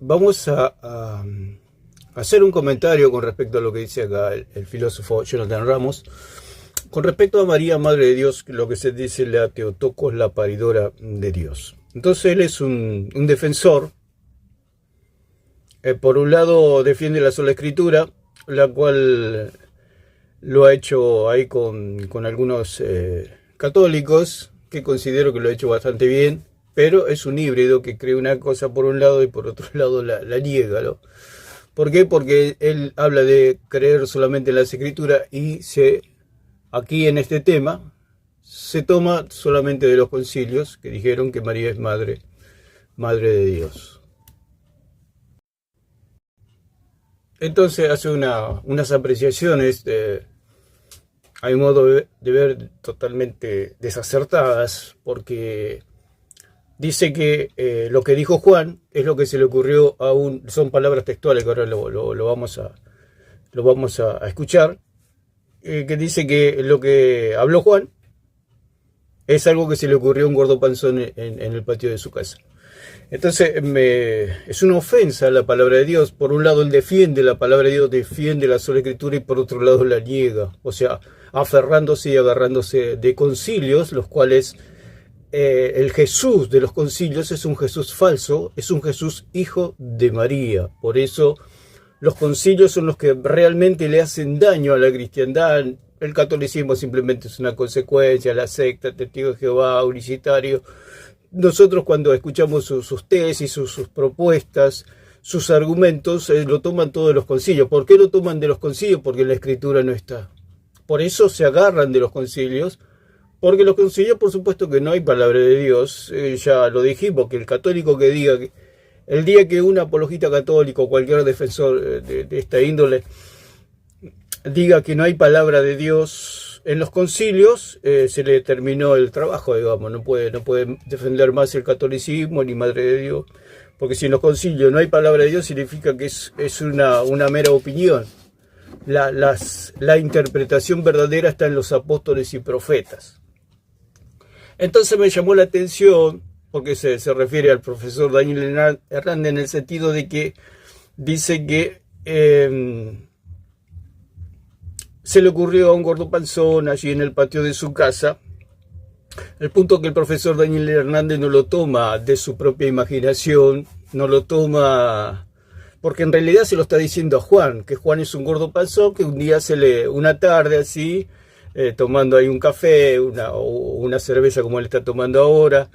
Vamos a hacer un comentario con respecto a lo que dice acá el filósofo Jonathan Ramos. Con respecto a María, Madre de Dios, lo que se dice la Teotocos, la paridora de Dios. Entonces él es un defensor. Por un lado defiende la sola escritura, la cual lo ha hecho ahí con algunos católicos, que considero que lo ha hecho bastante bien, pero es un híbrido que cree una cosa por un lado y por otro lado la niega, ¿no? ¿Por qué? Porque él habla de creer solamente en las escrituras y aquí en este tema se toma solamente de los concilios que dijeron que María es madre de Dios. Entonces hace unas apreciaciones a mi modo de ver totalmente desacertadas, porque dice que lo que dijo Juan es lo que se le ocurrió son palabras textuales que ahora lo vamos a escuchar, que dice que lo que habló Juan es algo que se le ocurrió a un gordo panzón en el patio de su casa. Entonces es una ofensa a la palabra de Dios. Por un lado él defiende la palabra de Dios, defiende la sola escritura, y por otro lado la niega, o sea, aferrándose y agarrándose de concilios, los cuales el Jesús de los concilios es un Jesús falso, es un Jesús hijo de María. Por eso los concilios son los que realmente le hacen daño a la cristiandad. El catolicismo simplemente es una consecuencia, la secta, Testigo de Jehová, Unicitario. Nosotros cuando escuchamos sus tesis, sus propuestas, sus argumentos, lo toman todos de los concilios. ¿Por qué lo toman de los concilios? Porque la escritura no está. Por eso se agarran de los concilios, porque los concilios, por supuesto que no hay palabra de Dios. Ya lo dijimos, que el católico que diga, que el día que un apologista católico, cualquier defensor de esta índole, diga que no hay palabra de Dios en los concilios, se le terminó el trabajo, digamos. No puede defender más el catolicismo ni Madre de Dios, porque si en los concilios no hay palabra de Dios, significa que es una mera opinión. La interpretación verdadera está en los apóstoles y profetas. Entonces me llamó la atención, porque se refiere al profesor Daniel Hernández en el sentido de que dice que se le ocurrió a un gordo panzón allí en el patio de su casa. El punto que el profesor Daniel Hernández no lo toma de su propia imaginación, no lo toma porque en realidad se lo está diciendo a Juan, que Juan es un gordo panzón, que un día una tarde así, tomando ahí un café, una cerveza como él está tomando ahora,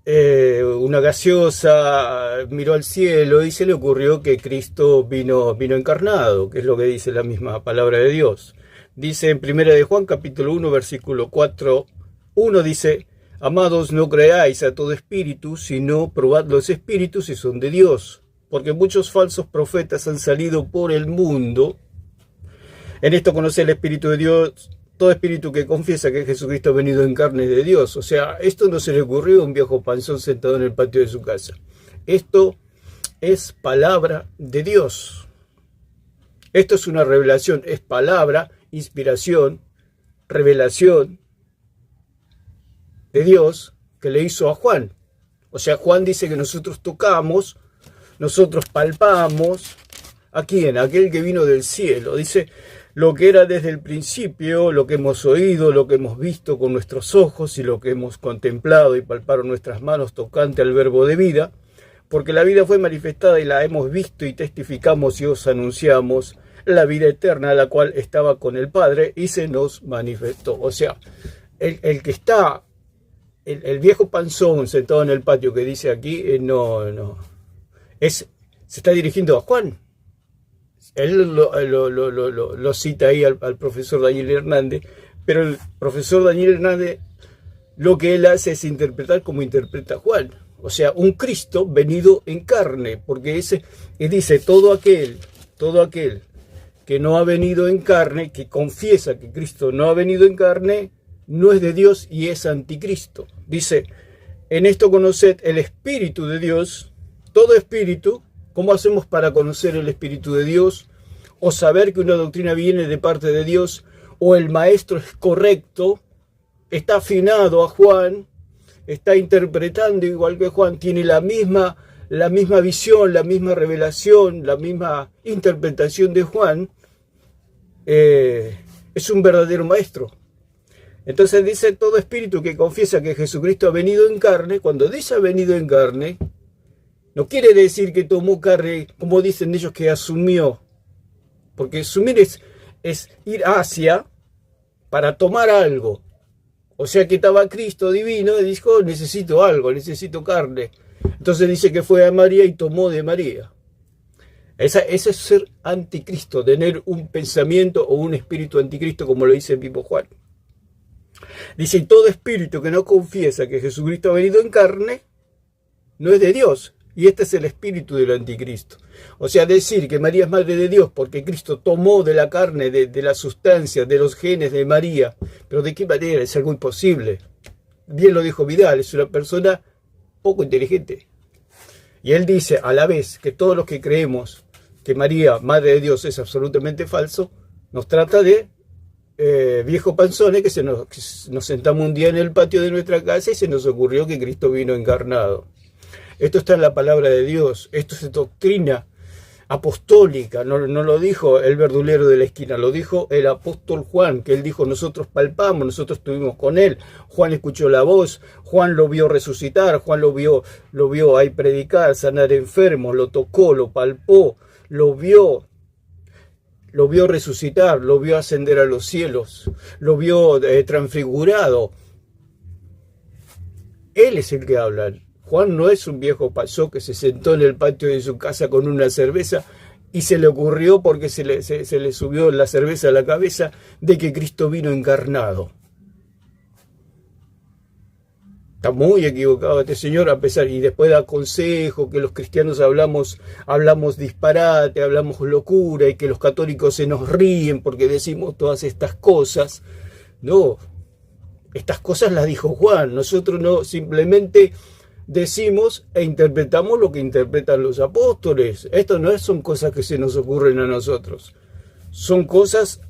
una gaseosa, miró al cielo y se le ocurrió que Cristo vino encarnado, que es lo que dice la misma palabra de Dios. Dice en 1 de Juan capítulo 1 versículo 4:1, dice: amados, no creáis a todo espíritu, sino probad los espíritus si son de Dios, porque muchos falsos profetas han salido por el mundo. En esto conoce el Espíritu de Dios. Todo espíritu que confiesa que Jesucristo ha venido en carne de Dios. O sea, esto no se le ocurrió a un viejo panzón sentado en el patio de su casa. Esto es palabra de Dios. Esto es una revelación, es palabra, inspiración, revelación de Dios que le hizo a Juan. O sea, Juan dice que nosotros tocamos, nosotros palpamos. ¿A quién? Aquel que vino del cielo. Dice: lo que era desde el principio, lo que hemos oído, lo que hemos visto con nuestros ojos y lo que hemos contemplado y palparon nuestras manos tocante al verbo de vida, porque la vida fue manifestada y la hemos visto y testificamos y os anunciamos la vida eterna, la cual estaba con el Padre y se nos manifestó. O sea, el que está, el viejo panzón sentado en el patio que dice aquí, se está dirigiendo a Juan. Él lo cita ahí al profesor Daniel Hernández, pero el profesor Daniel Hernández lo que él hace es interpretar como interpreta Juan, o sea, un Cristo venido en carne, porque dice todo aquel que no ha venido en carne, que confiesa que Cristo no ha venido en carne, no es de Dios y es anticristo. Dice: en esto conoced el Espíritu de Dios, todo espíritu. ¿Cómo hacemos para conocer el Espíritu de Dios? O saber que una doctrina viene de parte de Dios, o el maestro es correcto, está afinado a Juan, está interpretando igual que Juan, tiene la misma la misma visión, la misma revelación, la misma interpretación de Juan, es un verdadero maestro. Entonces dice, todo espíritu que confiesa que Jesucristo ha venido en carne, cuando dice ha venido en carne, no quiere decir que tomó carne, como dicen ellos, que asumió. Porque asumir es ir hacia para tomar algo. O sea que estaba Cristo divino y dijo, necesito algo, necesito carne. Entonces dice que fue a María y tomó de María. Ese es ser anticristo, tener un pensamiento o un espíritu anticristo, como lo dice el mismo Juan. Dice, todo espíritu que no confiesa que Jesucristo ha venido en carne, no es de Dios. Y este es el espíritu del anticristo. O sea, decir que María es madre de Dios porque Cristo tomó de la carne, de la sustancia, de los genes de María. Pero ¿de qué manera? Es algo imposible. Bien lo dijo Vidal, es una persona poco inteligente. Y él dice, a la vez que todos los que creemos que María, madre de Dios, es absolutamente falso, nos trata de viejos panzones que nos sentamos un día en el patio de nuestra casa y se nos ocurrió que Cristo vino encarnado. Esto está en la palabra de Dios, esto es doctrina apostólica, no lo dijo el verdulero de la esquina, lo dijo el apóstol Juan, que él dijo, nosotros palpamos, nosotros estuvimos con él, Juan escuchó la voz, Juan lo vio resucitar, Juan lo vio ahí predicar, sanar enfermos, lo tocó, lo palpó, lo vio resucitar, lo vio ascender a los cielos, lo vio transfigurado. Él es el que habla. Juan no es un viejo pasó que se sentó en el patio de su casa con una cerveza y se le ocurrió porque se le subió la cerveza a la cabeza de que Cristo vino encarnado. Está muy equivocado este señor, a pesar, y después da consejo que los cristianos hablamos disparate, hablamos locura, y que los católicos se nos ríen porque decimos todas estas cosas. No, estas cosas las dijo Juan, nosotros no simplemente decimos e interpretamos lo que interpretan los apóstoles. Esto no son cosas que se nos ocurren a nosotros, son cosas,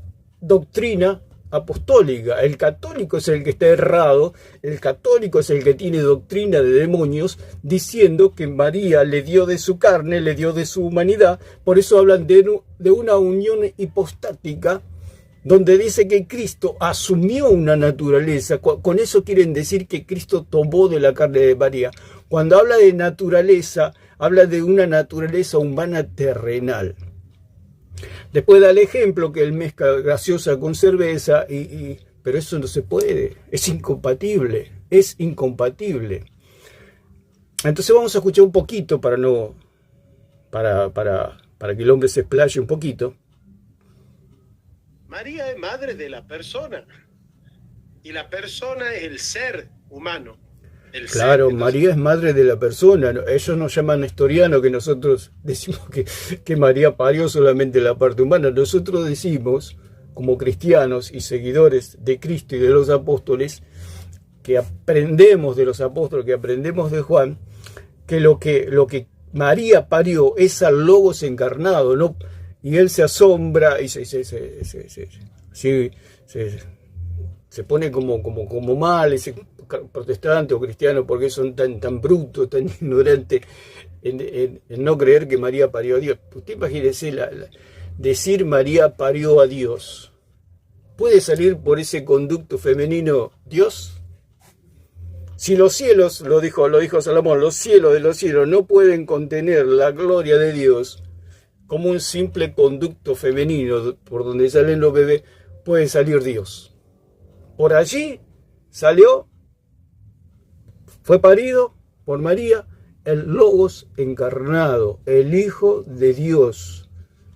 doctrina apostólica. El católico es el que está errado, el católico es el que tiene doctrina de demonios, diciendo que María le dio de su carne, le dio de su humanidad. Por eso hablan de una unión hipostática, donde dice que Cristo asumió una naturaleza. Con eso quieren decir que Cristo tomó de la carne de María. Cuando habla de naturaleza, habla de una naturaleza humana terrenal. Después da el ejemplo que él mezcla gaseosa con cerveza, pero eso no se puede, es incompatible, es incompatible. Entonces vamos a escuchar un poquito para que el hombre se explaye un poquito. María es madre de la persona y la persona es el ser humano. Claro, María es madre de la persona. Ellos nos llaman nestoriano, que nosotros decimos que María parió solamente la parte humana. Nosotros decimos, como cristianos y seguidores de Cristo y de los apóstoles, que aprendemos de los apóstoles, que aprendemos de Juan, que lo que María parió es al Logos encarnado, ¿no? Y él se asombra y se pone como mal, ese protestante o cristiano, porque son tan brutos, tan ignorantes en no creer que María parió a Dios. Usted imagínese decir María parió a Dios. ¿Puede salir por ese conducto femenino Dios? Si los cielos, lo dijo Salomón, los cielos de los cielos no pueden contener la gloria de Dios, como un simple conducto femenino por donde salen los bebés, puede salir Dios. Por allí salió, fue parido por María, el Logos encarnado, el Hijo de Dios,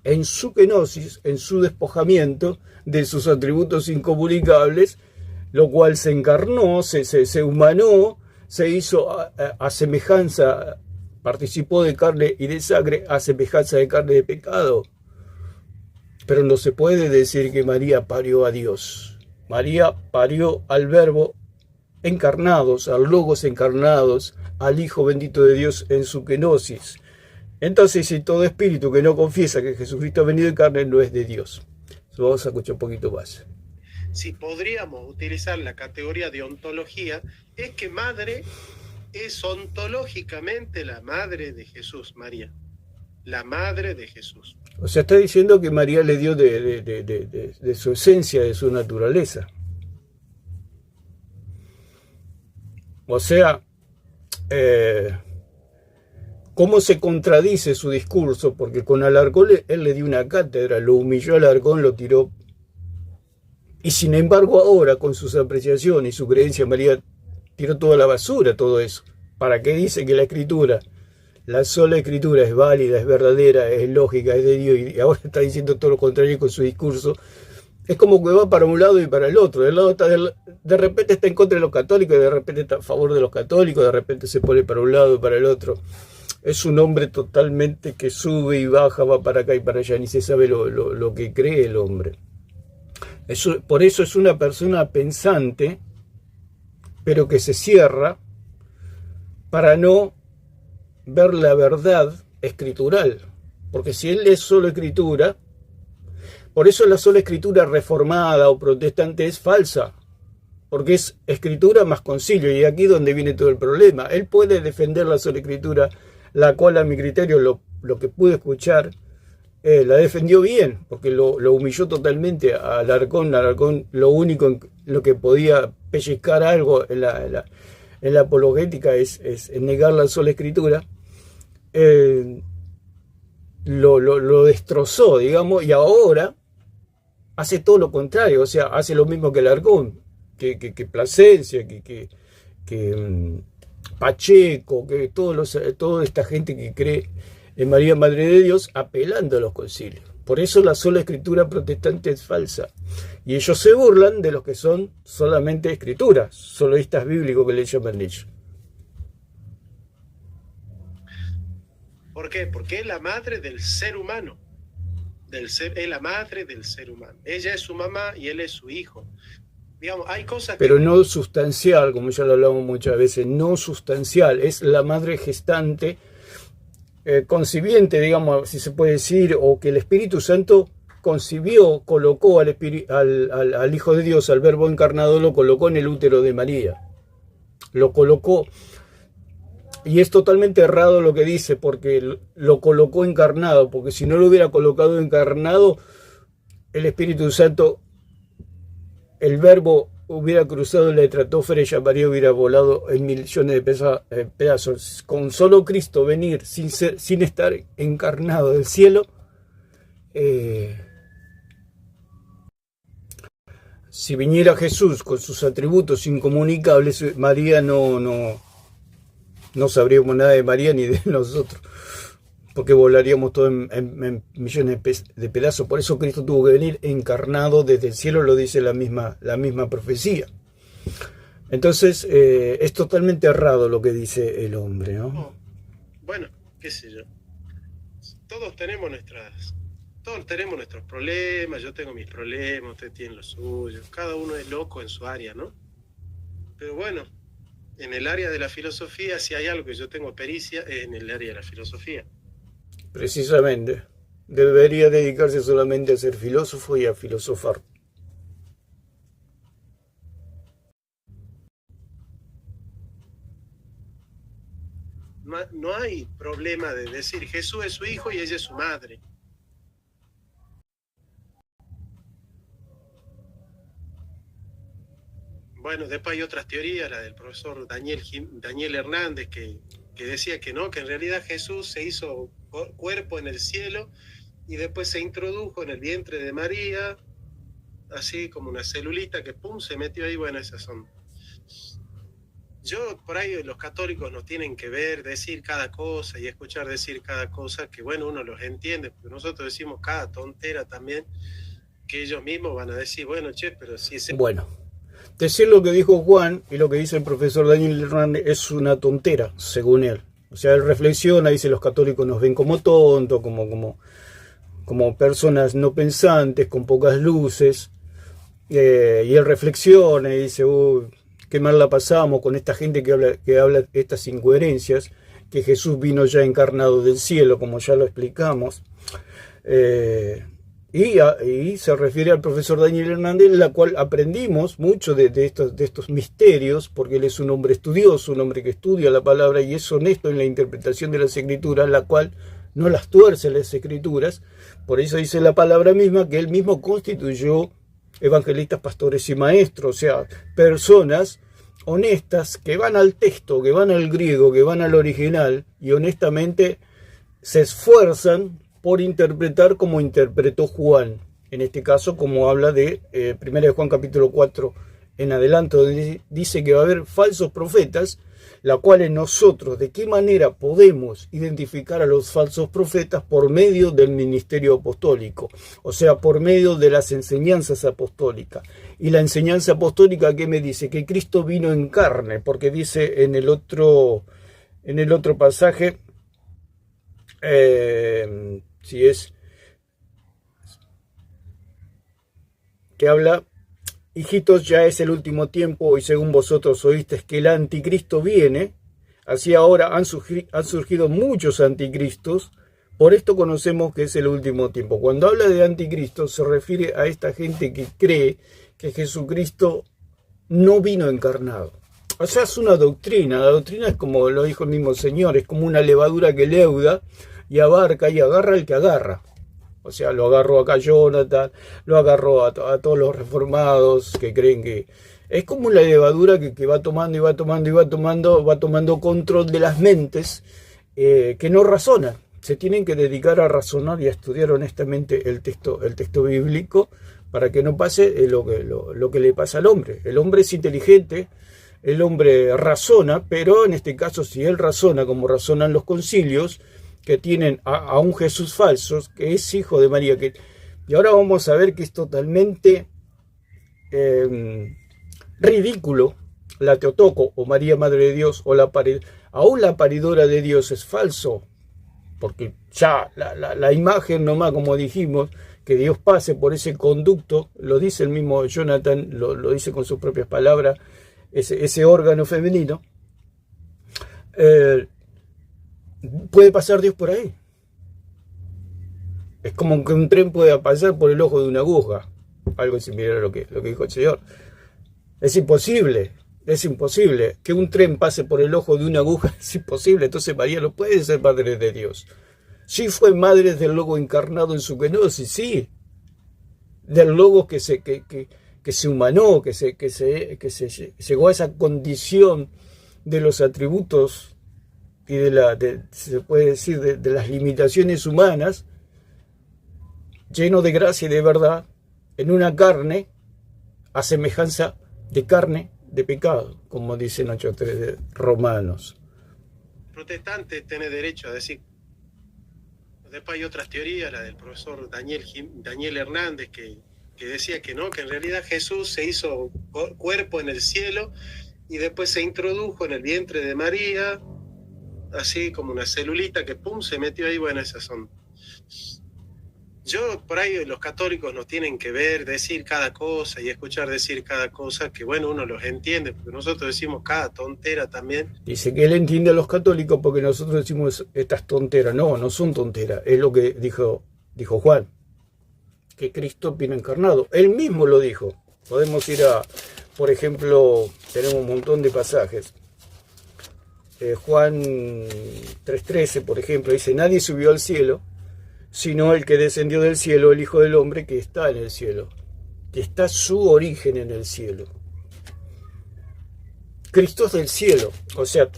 en su kenosis, en su despojamiento de sus atributos incomunicables, lo cual se encarnó, se humanó, se hizo a semejanza, participó de carne y de sangre a semejanza de carne de pecado. Pero no se puede decir que María parió a Dios. María parió al Verbo encarnados, al Logos encarnados, al Hijo bendito de Dios en su kenosis. Entonces, si todo espíritu que no confiesa que Jesucristo ha venido en carne no es de Dios. Eso vamos a escuchar un poquito más. Si podríamos utilizar la categoría de ontología, es que madre es ontológicamente la madre de Jesús, María. La madre de Jesús. O sea, está diciendo que María le dio de su esencia, de su naturaleza. O sea, ¿cómo se contradice su discurso? Porque con Alarcón él le dio una cátedra, lo humilló a Alarcón, lo tiró. Y sin embargo ahora, con sus apreciaciones y su creencia, María tiró toda la basura, todo eso. ¿Para qué dice que la sola escritura es válida, es verdadera, es lógica, es de Dios? Y ahora está diciendo todo lo contrario con su discurso. Es como que va para un lado y para el otro. De repente está en contra de los católicos, de repente está a favor de los católicos, de repente se pone para un lado y para el otro. Es un hombre totalmente que sube y baja, va para acá y para allá, ni se sabe lo que cree el hombre. Por eso es una persona pensante, pero que se cierra para no ver la verdad escritural. Porque si él es solo escritura, por eso la sola escritura reformada o protestante es falsa, porque es escritura más concilio, y aquí es donde viene todo el problema. Él puede defender la sola escritura, la cual a mi criterio, lo que pude escuchar, la defendió bien, porque lo humilló totalmente a Alarcón. Alarcón lo único en lo que podía pellizcar algo en la apologética es negar la sola escritura. Lo destrozó, digamos, y ahora hace todo lo contrario, o sea, hace lo mismo que Alarcón, que Plasencia, que Pacheco, que toda esta gente que cree en María, Madre de Dios, apelando a los concilios. Por eso la sola escritura protestante es falsa. Y ellos se burlan de los que son solamente escrituras, soloístas bíblicos que le llaman ellos. ¿Por qué? Porque es la madre del ser humano. Es la madre del ser humano. Ella es su mamá y él es su hijo. Digamos, hay cosas que... Pero no sustancial, como ya lo hablamos muchas veces, no sustancial. Es la madre gestante, concibiente, digamos, si se puede decir, o que el Espíritu Santo concibió, colocó al Hijo de Dios, al Verbo encarnado, lo colocó en el útero de María. Lo colocó. Y es totalmente errado lo que dice, porque lo colocó encarnado, porque si no lo hubiera colocado encarnado, el Espíritu Santo, el Verbo hubiera cruzado la estratosfera y María hubiera volado en millones de pedazos. Con solo Cristo venir sin estar encarnado del cielo, si viniera Jesús con sus atributos incomunicables, María no sabríamos nada de María ni de nosotros, porque volaríamos todo en millones de pedazos. Por eso Cristo tuvo que venir encarnado desde el cielo, lo dice la misma profecía. Entonces es totalmente errado lo que dice el hombre, ¿no? Bueno, qué sé yo. Todos tenemos nuestros problemas, yo tengo mis problemas, usted tiene los suyos, cada uno es loco en su área, ¿no? Pero bueno, en el área de la filosofía, si hay algo que yo tengo pericia, es en el área de la filosofía. Precisamente. Debería dedicarse solamente a ser filósofo y a filosofar. No hay problema de decir Jesús es su hijo y ella es su madre. Bueno, después hay otras teorías, la del profesor Daniel Hernández, que decía que no, que en realidad Jesús se hizo cuerpo en el cielo y después se introdujo en el vientre de María, así como una celulita que pum, se metió ahí. Bueno, esas son... Yo, por ahí los católicos nos tienen que ver, decir cada cosa y escuchar decir cada cosa, que bueno, uno los entiende, porque nosotros decimos cada tontera también, que ellos mismos van a decir, bueno, che, pero si es... Bueno, decir lo que dijo Juan y lo que dice el profesor Daniel Hernández es una tontera, según él. O sea, él reflexiona, dice, los católicos nos ven como tontos, como personas no pensantes, con pocas luces, y él reflexiona y dice, qué mal la pasamos con esta gente que habla estas incoherencias, que Jesús vino ya encarnado del cielo, como ya lo explicamos. Y se refiere al profesor Daniel Hernández, en la cual aprendimos mucho de estos misterios, porque él es un hombre estudioso, un hombre que estudia la palabra y es honesto en la interpretación de las escrituras, la cual no las tuerce las escrituras. Por eso dice la palabra misma que él mismo constituyó evangelistas, pastores y maestros, o sea, personas honestas que van al texto, que van al griego, que van al original y honestamente se esfuerzan por interpretar como interpretó Juan, en este caso como habla de 1 de Juan capítulo 4 en adelante, donde dice que va a haber falsos profetas, la cual nosotros de qué manera podemos identificar a los falsos profetas por medio del ministerio apostólico, o sea, por medio de las enseñanzas apostólicas. Y la enseñanza apostólica, ¿qué me dice? Que Cristo vino en carne, porque dice en el otro pasaje, si es que habla: hijitos, ya es el último tiempo y según vosotros oísteis que el anticristo viene, así ahora han surgido muchos anticristos, por esto conocemos que es el último tiempo. Cuando habla de anticristo se refiere a esta gente que cree que Jesucristo no vino encarnado. O sea, es una doctrina. La doctrina es como lo dijo el mismo Señor, es como una levadura que leuda y abarca y agarra el que agarra. O sea, lo agarró acá Jonathan, lo agarró a todos los reformados que creen que... Es como una levadura que va tomando y va tomando y va tomando control de las mentes que no razonan. Se tienen que dedicar a razonar y a estudiar honestamente el texto bíblico para que no pase lo que le pasa al hombre. El hombre es inteligente, el hombre razona, pero en este caso si él razona como razonan los concilios, que tienen a un Jesús falso, que es hijo de María. Y ahora vamos a ver que es totalmente ridículo la Teotocos, o María Madre de Dios, o aún la paridora de Dios es falso, porque ya la imagen nomás, como dijimos, que Dios pase por ese conducto, lo dice el mismo Jonathan, lo dice con sus propias palabras, ese órgano femenino, puede pasar Dios por ahí. Es como que un tren pueda pasar por el ojo de una aguja, algo similar a lo que dijo el Señor. Es imposible que un tren pase por el ojo de una aguja, es imposible. Entonces María no puede ser madre de Dios. Sí fue madre del Logo encarnado en su kenosis, sí, del Logo que se humanó, que se llegó a esa condición de los atributos y se puede decir de las limitaciones humanas, lleno de gracia y de verdad, en una carne a semejanza de carne de pecado, como dicen 8.3 de Romanos. Protestante tiene derecho a decir. Después hay otras teorías, la del profesor Daniel Hernández, que decía que no, que en realidad Jesús se hizo cuerpo en el cielo y después se introdujo en el vientre de María, así como una celulita que pum, se metió ahí. Bueno, esas son... Yo, por ahí los católicos nos tienen que ver, decir cada cosa y escuchar decir cada cosa, que bueno, uno los entiende, porque nosotros decimos cada tontera también. Dice que él entiende a los católicos porque nosotros decimos estas tonteras. No son tonteras, es lo que dijo Juan, que Cristo vino encarnado. Él mismo lo dijo. Podemos ir por ejemplo, tenemos un montón de pasajes. Juan 3.13, por ejemplo, dice: nadie subió al cielo, sino el que descendió del cielo, el Hijo del Hombre que está en el cielo, que está su origen en el cielo. Cristo es del cielo, o sea,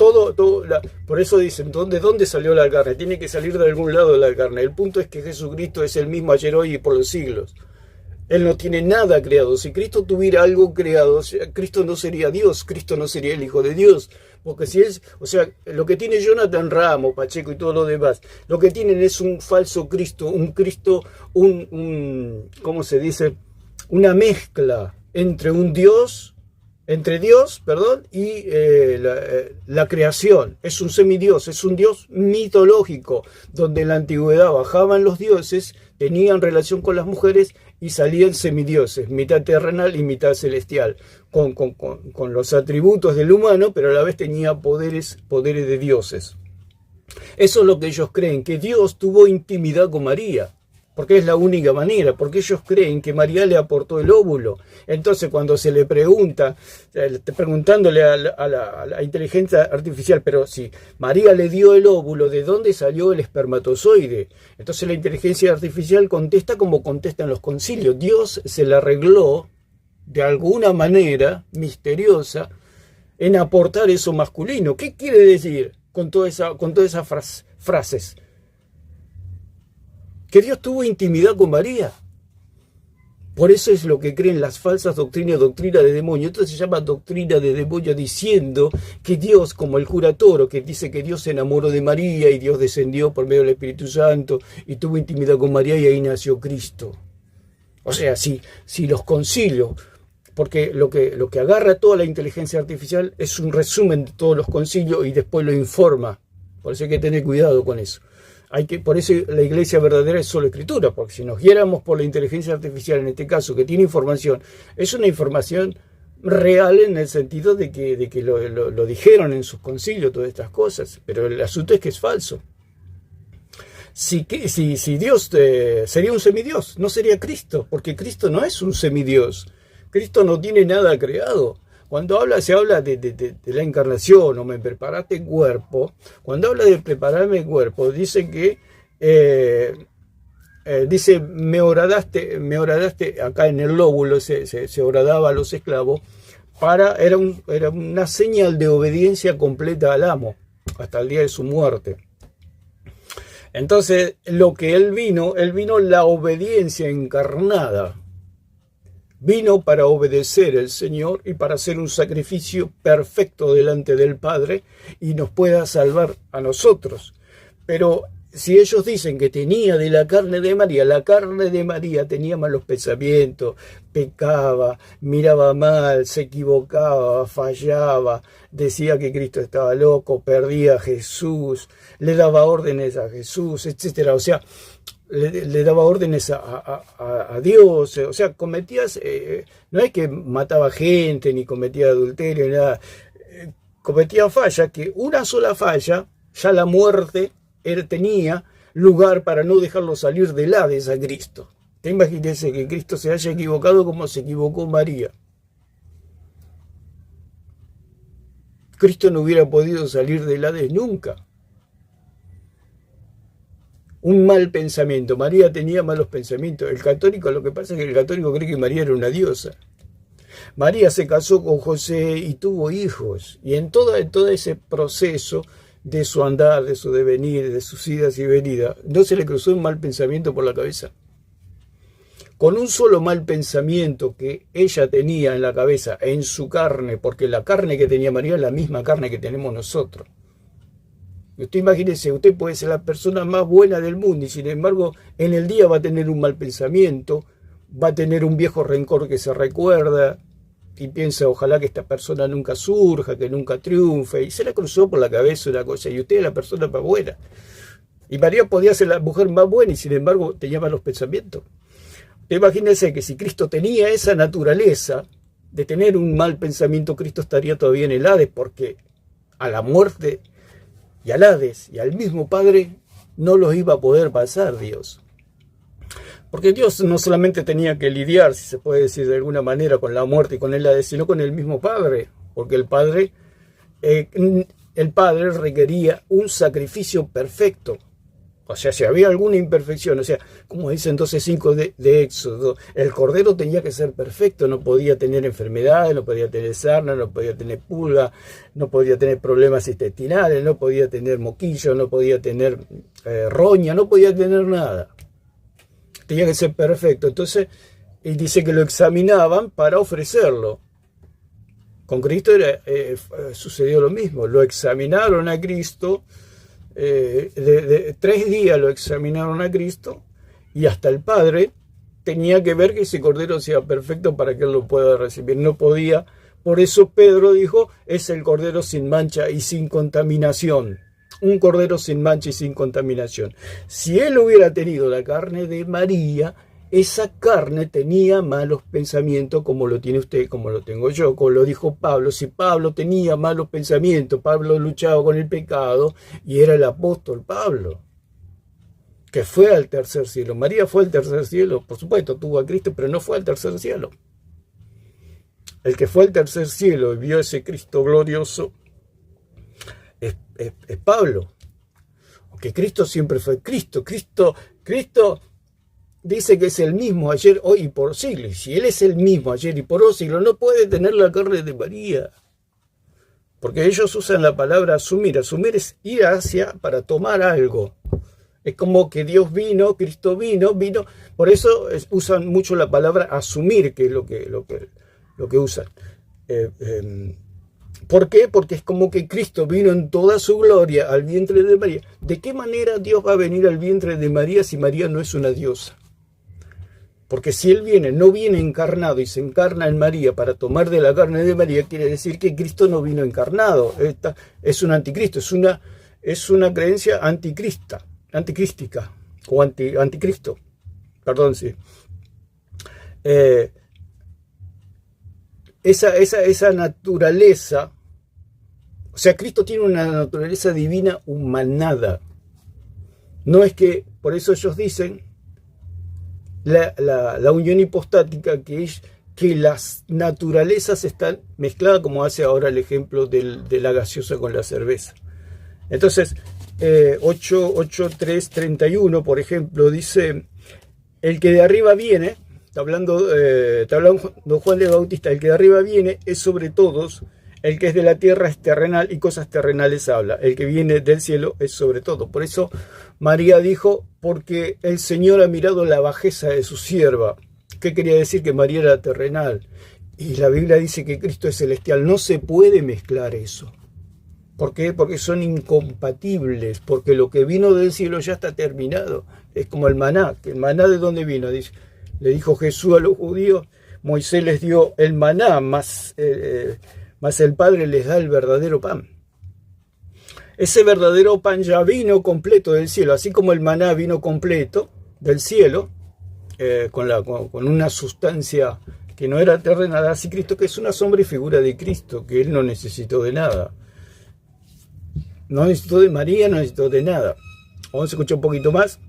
por eso dicen, ¿de dónde salió la carne? Tiene que salir de algún lado de la carne. El punto es que Jesucristo es el mismo ayer, hoy y por los siglos. Él no tiene nada creado. Si Cristo tuviera algo creado, Cristo no sería Dios, Cristo no sería el Hijo de Dios. Porque si es, o sea, lo que tiene Jonathan Ramos, Pacheco y todo lo demás, lo que tienen es un falso Cristo, ¿cómo se dice? Una mezcla entre Dios, y la creación. Es un semidios, es un Dios mitológico, donde en la antigüedad bajaban los dioses, tenían relación con las mujeres y salían semidioses, mitad terrenal y mitad celestial, con los atributos del humano, pero a la vez tenía poderes de dioses. Eso es lo que ellos creen, que Dios tuvo intimidad con María. porque es la única manera, porque ellos creen que María le aportó el óvulo. Entonces cuando se le pregunta, preguntándole a la inteligencia artificial, pero si María le dio el óvulo, ¿de dónde salió el espermatozoide? Entonces la inteligencia artificial contesta como contestan los concilios. Dios se le arregló de alguna manera misteriosa en aportar eso masculino. ¿Qué quiere decir con todas esas frases? Que Dios tuvo intimidad con María. Por eso es lo que creen las falsas doctrinas, doctrina de demonio. Esto se llama doctrina de demonio, diciendo que Dios, como el cura Toro, que dice que Dios se enamoró de María y Dios descendió por medio del Espíritu Santo y tuvo intimidad con María y ahí nació Cristo. O sea, si los concilios, porque lo que agarra toda la inteligencia artificial es un resumen de todos los concilios y después lo informa. Por eso hay que tener cuidado con eso. Por eso la iglesia verdadera es solo escritura, porque si nos guiáramos por la inteligencia artificial, en este caso, que tiene información, es una información real en el sentido de que lo dijeron en sus concilios, todas estas cosas, pero el asunto es que es falso. Si Dios sería un semidios, no sería Cristo, porque Cristo no es un semidios. Cristo no tiene nada creado. Cuando se habla de la encarnación o me preparaste cuerpo, cuando habla de prepararme cuerpo, dice que dice me horadaste acá en el lóbulo, se horadaba a los esclavos, era una señal de obediencia completa al amo, hasta el día de su muerte. Entonces, lo que él vino la obediencia encarnada. Vino para obedecer al Señor y para hacer un sacrificio perfecto delante del Padre y nos pueda salvar a nosotros. Pero si ellos dicen que tenía de la carne de María tenía malos pensamientos, pecaba, miraba mal, se equivocaba, fallaba, decía que Cristo estaba loco, perdía a Jesús, le daba órdenes a Jesús, etc. O sea, le daba órdenes a Dios, o sea, cometías, no es que mataba gente, ni cometía adulterio, ni nada, cometía fallas, que una sola falla, ya la muerte tenía lugar para no dejarlo salir del Hades a Cristo. Te imagínese que Cristo se haya equivocado como se equivocó María. Cristo no hubiera podido salir del Hades nunca. Un mal pensamiento. María tenía malos pensamientos. El católico, lo que pasa es que el católico cree que María era una diosa. María se casó con José y tuvo hijos. Y en todo ese proceso de su andar, de su devenir, de sus idas y venidas, no se le cruzó un mal pensamiento por la cabeza. Con un solo mal pensamiento que ella tenía en la cabeza, en su carne, porque la carne que tenía María es la misma carne que tenemos nosotros. Usted imagínese, usted puede ser la persona más buena del mundo y sin embargo en el día va a tener un mal pensamiento, va a tener un viejo rencor que se recuerda y piensa ojalá que esta persona nunca surja, que nunca triunfe, y se le cruzó por la cabeza una cosa y usted es la persona más buena. Y María podía ser la mujer más buena y sin embargo tenía malos pensamientos. Usted imagínese que si Cristo tenía esa naturaleza de tener un mal pensamiento, Cristo estaría todavía en el Hades, porque a la muerte y al Hades y al mismo Padre no los iba a poder pasar Dios. Porque Dios no solamente tenía que lidiar, si se puede decir de alguna manera, con la muerte y con el Hades, sino con el mismo Padre. Porque el Padre requería un sacrificio perfecto. O sea, si había alguna imperfección, o sea, como dice en 12:5 de Éxodo, el cordero tenía que ser perfecto, no podía tener enfermedades, no podía tener sarna, no podía tener pulga, no podía tener problemas intestinales, no podía tener moquillo, no podía tener roña, no podía tener nada. Tenía que ser perfecto. Entonces, y dice que lo examinaban para ofrecerlo. Con Cristo sucedió lo mismo, lo examinaron a Cristo. 3 días lo examinaron a Cristo y hasta el Padre tenía que ver que ese cordero sea perfecto para que él lo pueda recibir. No podía, por eso Pedro dijo, es el cordero sin mancha y sin contaminación. Un cordero sin mancha y sin contaminación. Si él hubiera tenido la carne de María, esa carne tenía malos pensamientos como lo tiene usted, como lo tengo yo, como lo dijo Pablo. Si Pablo tenía malos pensamientos, Pablo luchaba con el pecado y era el apóstol Pablo. que fue al tercer cielo. María fue al tercer cielo, por supuesto, tuvo a Cristo, pero no fue al tercer cielo. El que fue al tercer cielo y vio ese Cristo glorioso es Pablo. Aunque Cristo siempre fue Cristo. Cristo dice que es el mismo ayer, hoy y por siglos. Y si Él es el mismo ayer y por siglos, no puede tener la carne de María. Porque ellos usan la palabra asumir. Asumir es ir hacia para tomar algo. Es como que Dios vino, Cristo vino. Por eso usan mucho la palabra asumir, que es lo que usan. ¿Por qué? Porque es como que Cristo vino en toda su gloria al vientre de María. ¿De qué manera Dios va a venir al vientre de María si María no es una diosa? Porque si Él no viene encarnado y se encarna en María para tomar de la carne de María, quiere decir que Cristo no vino encarnado. Es un anticristo, es una creencia anticrística, o anticristo. Perdón, sí. Esa naturaleza, o sea, Cristo tiene una naturaleza divina humanada. No es que, por eso ellos dicen, la unión hipostática, que las naturalezas están mezcladas, como hace ahora el ejemplo de la gaseosa con la cerveza. Entonces, 8.3.31, por ejemplo, dice, el que de arriba viene, está hablando Juan de Bautista, el que de arriba viene es sobre todos, el que es de la tierra es terrenal y cosas terrenales habla, el que viene del cielo es sobre todo. Por eso María dijo, porque el Señor ha mirado la bajeza de su sierva. ¿Qué quería decir? Que María era terrenal. Y la Biblia dice que Cristo es celestial. No se puede mezclar eso. ¿Por qué? Porque son incompatibles, porque lo que vino del cielo ya está terminado. Es como el maná, que el maná ¿de dónde vino? Dice, le dijo Jesús a los judíos, Moisés les dio el maná, más el Padre les da el verdadero pan. Ese verdadero pan ya vino completo del cielo, así como el maná vino completo del cielo, con una sustancia que no era terrenal, así Cristo, que es una sombra y figura de Cristo, que Él no necesitó de nada. No necesitó de María, no necesitó de nada. Vamos a escuchar un poquito más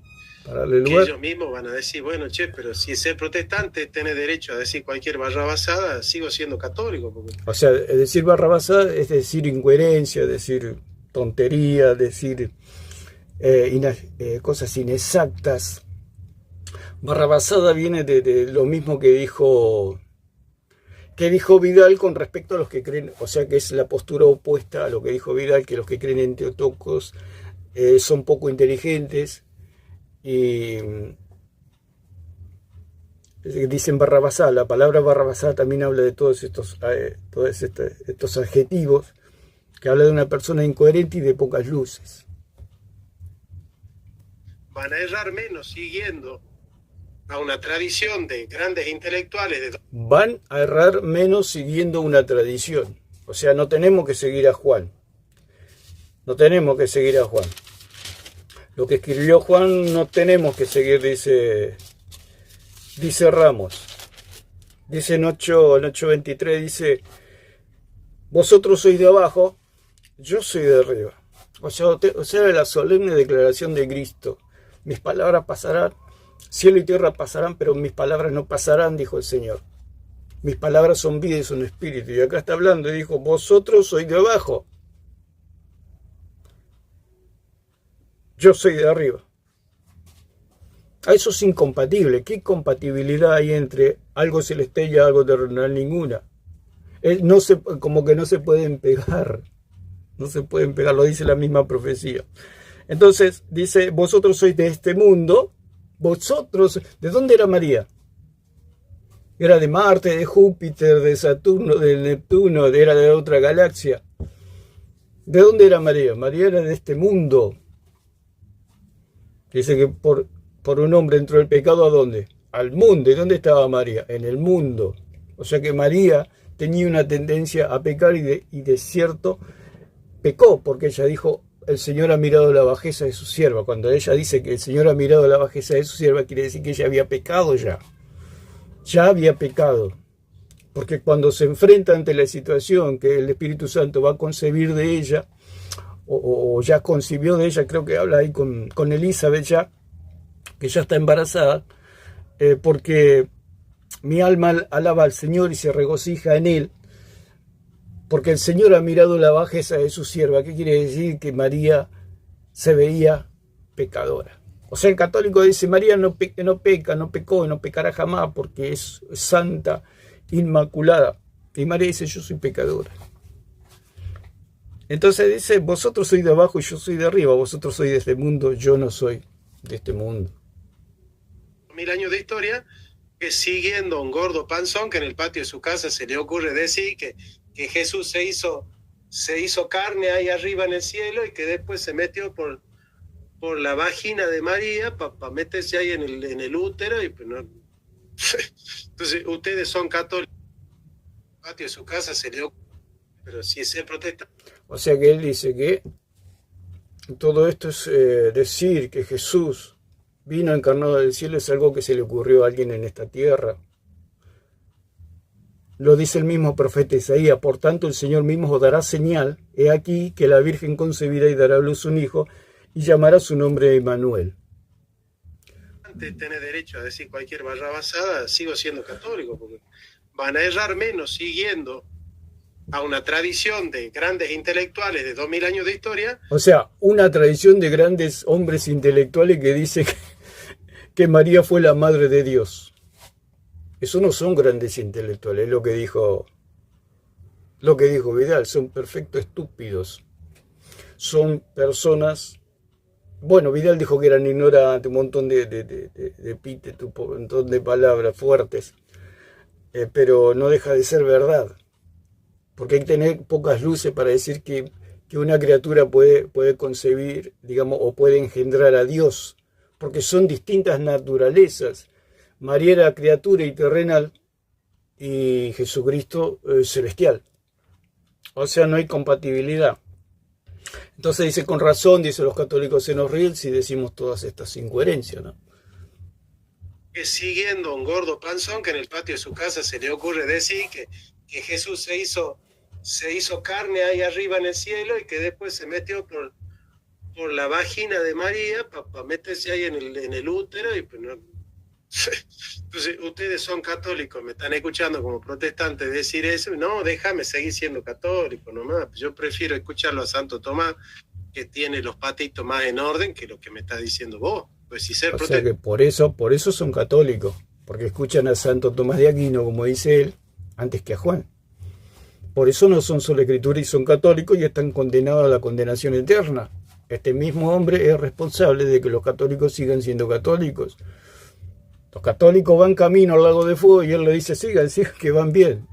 para darle lugar. Que ellos mismos van a decir, bueno, pero si ser protestante tiene derecho a decir cualquier barrabasada, sigo siendo católico. Porque... O sea, decir barrabasada es decir incoherencia, decir tontería, decir cosas inexactas. Barrabasada viene de lo mismo que dijo Vidal con respecto a los que creen, o sea que es la postura opuesta a lo que dijo Vidal, que los que creen en Teotocos son poco inteligentes y dicen barrabasada. La palabra barrabasada también habla de todos estos adjetivos, que habla de una persona incoherente y de pocas luces. Van a errar menos siguiendo a una tradición de grandes intelectuales. Van a errar menos siguiendo una tradición. O sea, no tenemos que seguir a Juan. No tenemos que seguir a Juan. Lo que escribió Juan no tenemos que seguir, dice Ramos. Dice en 8.23, dice, vosotros sois de abajo, yo soy de arriba. O sea, la solemne declaración de Cristo. Mis palabras pasarán, cielo y tierra pasarán, pero mis palabras no pasarán, dijo el Señor. Mis palabras son vida y son espíritu. Y acá está hablando y dijo, vosotros sois de abajo, yo soy de arriba. A eso es incompatible. ¿Qué compatibilidad hay entre algo celestial y algo terrenal? Ninguna. Como que no se pueden pegar. No se pueden pegar, lo dice la misma profecía. Entonces dice, vosotros sois de este mundo. Vosotros, ¿de dónde era María? Era de Marte, de Júpiter, de Saturno, de Neptuno, era de otra galaxia. ¿De dónde era María? María era de este mundo. Dice que por un hombre entró el pecado, ¿a dónde? Al mundo. ¿Y dónde estaba María? En el mundo. O sea que María tenía una tendencia a pecar y de cierto pecó, porque ella dijo, el Señor ha mirado la bajeza de su sierva. Cuando ella dice que el Señor ha mirado la bajeza de su sierva, quiere decir que ella había pecado ya. Ya había pecado. Porque cuando se enfrenta ante la situación que el Espíritu Santo va a concebir de ella, o ya concibió de ella, creo que habla ahí con Elizabeth ya, que ya está embarazada, porque mi alma alaba al Señor y se regocija en Él, porque el Señor ha mirado la bajeza de su sierva. ¿Qué quiere decir? Que María se veía pecadora. O sea, el católico dice, María no peca, no pecó, no pecará jamás, porque es santa, inmaculada. Y María dice, yo soy pecadora. Entonces dice, vosotros sois de abajo y yo soy de arriba, vosotros sois de este mundo, yo no soy de este mundo. 1000 años de historia, que siguiendo a un gordo panzón que en el patio de su casa se le ocurre decir que Jesús se hizo carne ahí arriba en el cielo y que después se metió por la vagina de María para meterse ahí en el útero. Y pues no. Entonces, ustedes son católicos, en el patio de su casa se le ocurre, pero si es el protestante. O sea que él dice que todo esto es decir que Jesús vino encarnado del cielo, es algo que se le ocurrió a alguien en esta tierra. Lo dice el mismo profeta Isaías, por tanto el Señor mismo os dará señal, he aquí que la Virgen concebirá y dará a luz un hijo, y llamará su nombre Emmanuel. Antes de tener derecho a decir cualquier barrabasada, sigo siendo católico, porque van a errar menos siguiendo a una tradición de grandes intelectuales de 2000 años de historia. O sea, una tradición de grandes hombres intelectuales que dice que María fue la madre de Dios. Eso no son grandes intelectuales, lo que dijo Vidal, son perfectos estúpidos. Son personas, bueno, Vidal dijo que eran ignorantes, un montón de epítetos, un montón de palabras fuertes, pero no deja de ser verdad. Porque hay que tener pocas luces para decir que una criatura puede concebir, digamos, o puede engendrar a Dios, porque son distintas naturalezas. María era criatura y terrenal y Jesucristo celestial. O sea, no hay compatibilidad. Entonces dice, con razón, dice, los católicos se nos ríen si decimos todas estas incoherencias, ¿no? Que siguiendo a un gordo panzón que en el patio de su casa se le ocurre decir que Jesús se hizo carne ahí arriba en el cielo y que después se metió por la vagina de María para meterse ahí en el útero. Y pues no. Entonces, ustedes son católicos, me están escuchando como protestantes decir eso. No, déjame seguir siendo católico nomás. Yo prefiero escucharlo a Santo Tomás, que tiene los patitos más en orden que lo que me estás diciendo vos. Pues si ser o sea que por eso son católicos, porque escuchan a Santo Tomás de Aquino, como dice él, antes que a Juan. Por eso no son solo escrituras y son católicos y están condenados a la condenación eterna. Este mismo hombre es responsable de que los católicos sigan siendo católicos. Los católicos van camino al lago de fuego y él le dice, sigan, que van bien.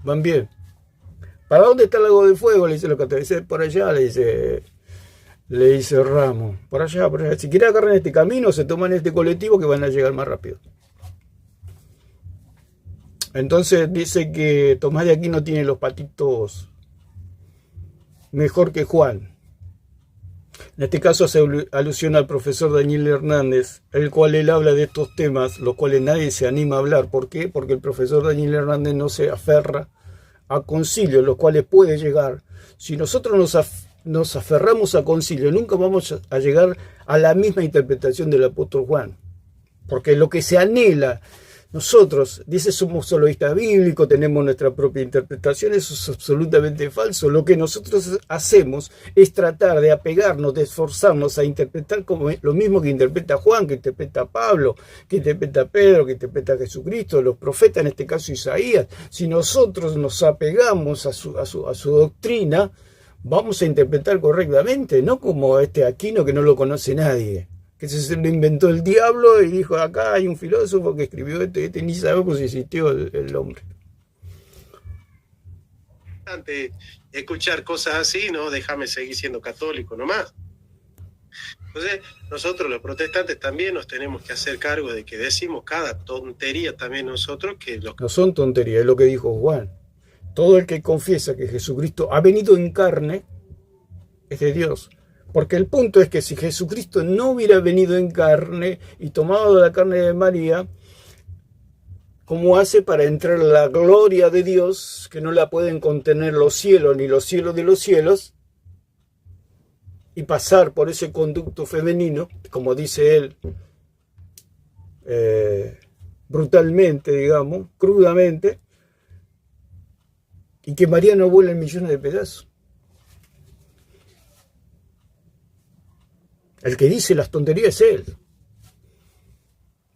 ¿Para dónde está el lago de fuego? Le dice los católicos. Dice, por allá, le dice Ramos. Por allá. Si quieren agarrar este camino, se toman este colectivo que van a llegar más rápido. Entonces dice que Tomás de Aquino tiene los patitos mejor que Juan. En este caso hace alusión al profesor Daniel Hernández, el cual él habla de estos temas, los cuales nadie se anima a hablar. ¿Por qué? Porque el profesor Daniel Hernández no se aferra a concilios, los cuales puede llegar. Si nosotros nos aferramos a concilios, nunca vamos a llegar a la misma interpretación del apóstol Juan. Porque lo que se anhela, nosotros, dice, somos soloístas bíblicos, tenemos nuestra propia interpretación, eso es absolutamente falso. Lo que nosotros hacemos es tratar de apegarnos, de esforzarnos a interpretar como lo mismo que interpreta Juan, que interpreta Pablo, que interpreta Pedro, que interpreta Jesucristo, los profetas, en este caso Isaías. Si nosotros nos apegamos a su doctrina, vamos a interpretar correctamente, no como este Aquino que no lo conoce nadie, que se lo inventó el diablo y dijo, acá hay un filósofo que escribió esto y este, ni sabemos si existió el hombre. Antes de escuchar cosas así, no, déjame seguir siendo católico nomás. Entonces, nosotros los protestantes también nos tenemos que hacer cargo de que decimos cada tontería también nosotros. No son tonterías, es lo que dijo Juan. Todo el que confiesa que Jesucristo ha venido en carne es de Dios. Porque el punto es que si Jesucristo no hubiera venido en carne y tomado la carne de María, ¿cómo hace para entrar la gloria de Dios, que no la pueden contener los cielos ni los cielos de los cielos, y pasar por ese conducto femenino, como dice él, brutalmente, digamos, crudamente, y que María no vuela en millones de pedazos. El que dice las tonterías es él,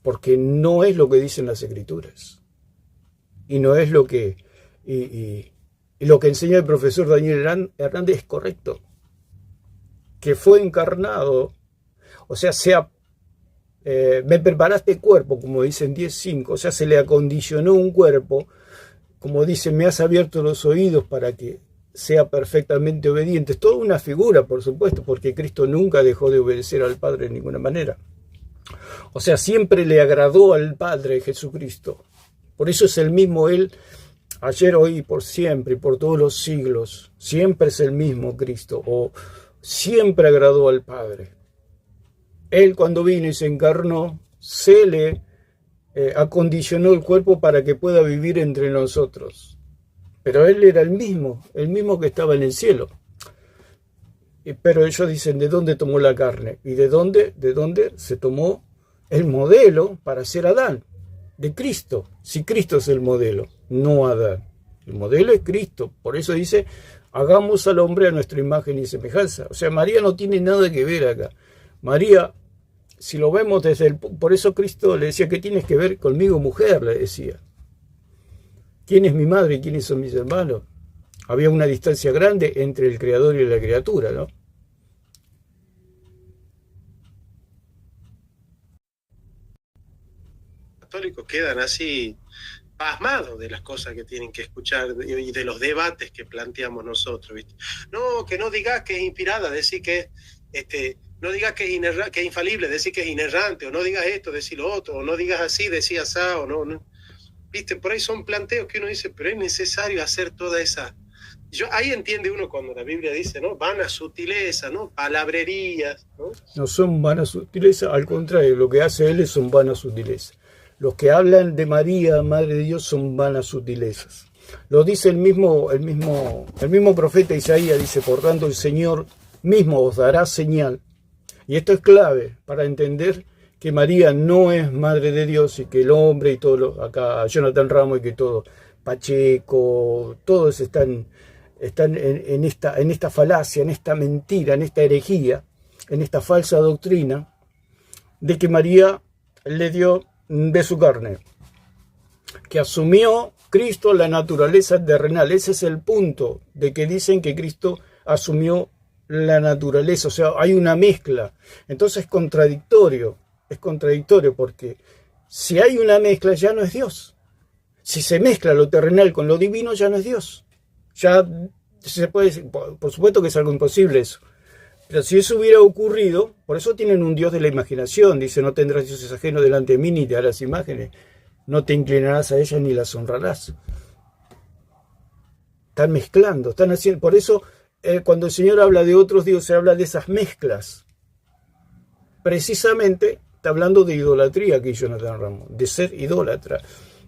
porque no es lo que dicen las Escrituras, y no es lo que y lo que enseña el profesor Daniel Hernández es correcto, que fue encarnado, o sea, me preparaste cuerpo, como dicen 10.5, o sea, se le acondicionó un cuerpo, como dice, me has abierto los oídos para que sea perfectamente obediente. Es toda una figura, por supuesto, porque Cristo nunca dejó de obedecer al Padre de ninguna manera. O sea, siempre le agradó al Padre Jesucristo. Por eso es el mismo Él, ayer, hoy y por siempre, y por todos los siglos. Siempre es el mismo Cristo, o siempre agradó al Padre. Él, cuando vino y se encarnó, se le acondicionó el cuerpo para que pueda vivir entre nosotros. Pero Él era el mismo que estaba en el cielo. Pero ellos dicen, ¿de dónde tomó la carne? ¿Y de dónde se tomó el modelo para ser Adán? De Cristo. Si Cristo es el modelo, no Adán. El modelo es Cristo. Por eso dice, hagamos al hombre a nuestra imagen y semejanza. O sea, María no tiene nada que ver acá. María, si lo vemos por eso Cristo le decía, ¿qué tienes que ver conmigo, mujer? Le decía. ¿Quién es mi madre y quiénes son mis hermanos? Había una distancia grande entre el creador y la criatura, ¿no? Los católicos quedan así pasmados de las cosas que tienen que escuchar y de los debates que planteamos nosotros, ¿viste? No, que no digas que es inspirada, decir que no digas que es infalible, decir que es inerrante, o no digas esto, decir lo otro, o no digas así, decir así, o no. ¿Viste? Por ahí son planteos que uno dice, pero es necesario hacer toda esa... Ahí entiende uno cuando la Biblia dice, ¿no? Vanas sutilezas, ¿no? Palabrerías, ¿no? No son vanas sutilezas, al contrario, lo que hace Él son vanas sutilezas. Los que hablan de María, Madre de Dios, son vanas sutilezas. Lo dice el mismo profeta Isaías, dice, por tanto el Señor mismo os dará señal. Y esto es clave para entender que María no es Madre de Dios y que el hombre y todo, acá Jonathan Ramos y que todo, Pacheco, todos están en esta falacia, en esta mentira, en esta herejía, en esta falsa doctrina de que María le dio de su carne, que asumió Cristo la naturaleza terrenal. Ese es el punto de que dicen que Cristo asumió la naturaleza, o sea, hay una mezcla. Entonces es contradictorio porque si hay una mezcla ya no es Dios. Si se mezcla lo terrenal con lo divino ya no es Dios. Ya se puede decir, por supuesto que es algo imposible eso. Pero si eso hubiera ocurrido, por eso tienen un Dios de la imaginación. Dice, no tendrás dioses ajenos delante de mí ni te harás imágenes. No te inclinarás a ellas ni las honrarás. Están mezclando, están haciendo. Por eso cuando el Señor habla de otros dioses, habla de esas mezclas. Precisamente está hablando de idolatría aquí Jonathan Ramos, de ser idólatra,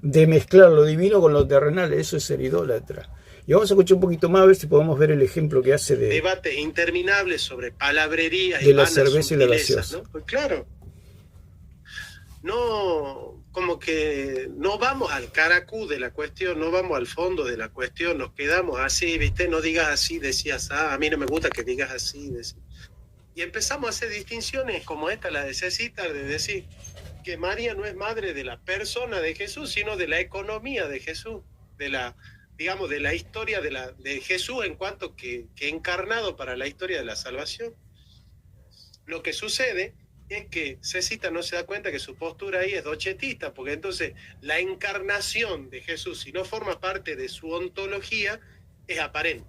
de mezclar lo divino con lo terrenal, eso es ser idólatra. Y vamos a escuchar un poquito más a ver si podemos ver el ejemplo que hace de debates interminables sobre palabrerías de y la cerveza y la gaseosa, ¿no? Pues claro, no, como que no vamos al caracú de la cuestión, no vamos al fondo de la cuestión, nos quedamos así, ¿viste? No digas así, decías, a mí no me gusta que digas así, y empezamos a hacer distinciones como esta, la de Cecita, de decir que María no es madre de la persona de Jesús, sino de la economía de Jesús, de la, digamos, de la historia de Jesús en cuanto que encarnado para la historia de la salvación. Lo que sucede es que Cecita no se da cuenta que su postura ahí es dochetista, porque entonces la encarnación de Jesús, si no forma parte de su ontología, es aparente.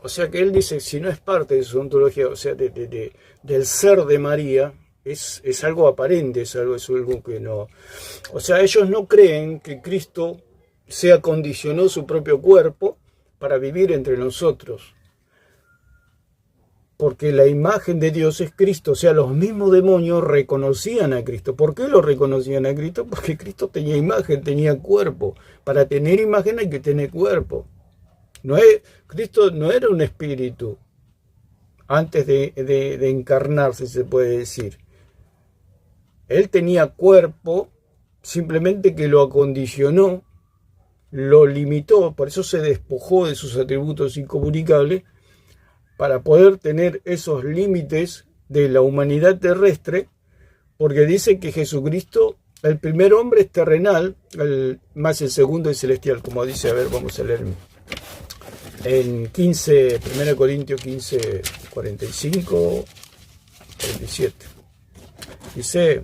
O sea que él dice, si no es parte de su ontología, o sea, del ser de María, es algo aparente, es algo que no... O sea, ellos no creen que Cristo se acondicionó su propio cuerpo para vivir entre nosotros. Porque la imagen de Dios es Cristo, o sea, los mismos demonios reconocían a Cristo. ¿Por qué lo reconocían a Cristo? Porque Cristo tenía imagen, tenía cuerpo. Para tener imagen hay que tener cuerpo. Cristo no era un espíritu antes de encarnarse, se puede decir. Él tenía cuerpo, simplemente que lo acondicionó, lo limitó, por eso se despojó de sus atributos incomunicables, para poder tener esos límites de la humanidad terrestre, porque dice que Jesucristo, el primer hombre es terrenal, más el segundo es celestial, como dice, a ver, vamos a leer en 1 Corintios 15, 45, 47. Dice,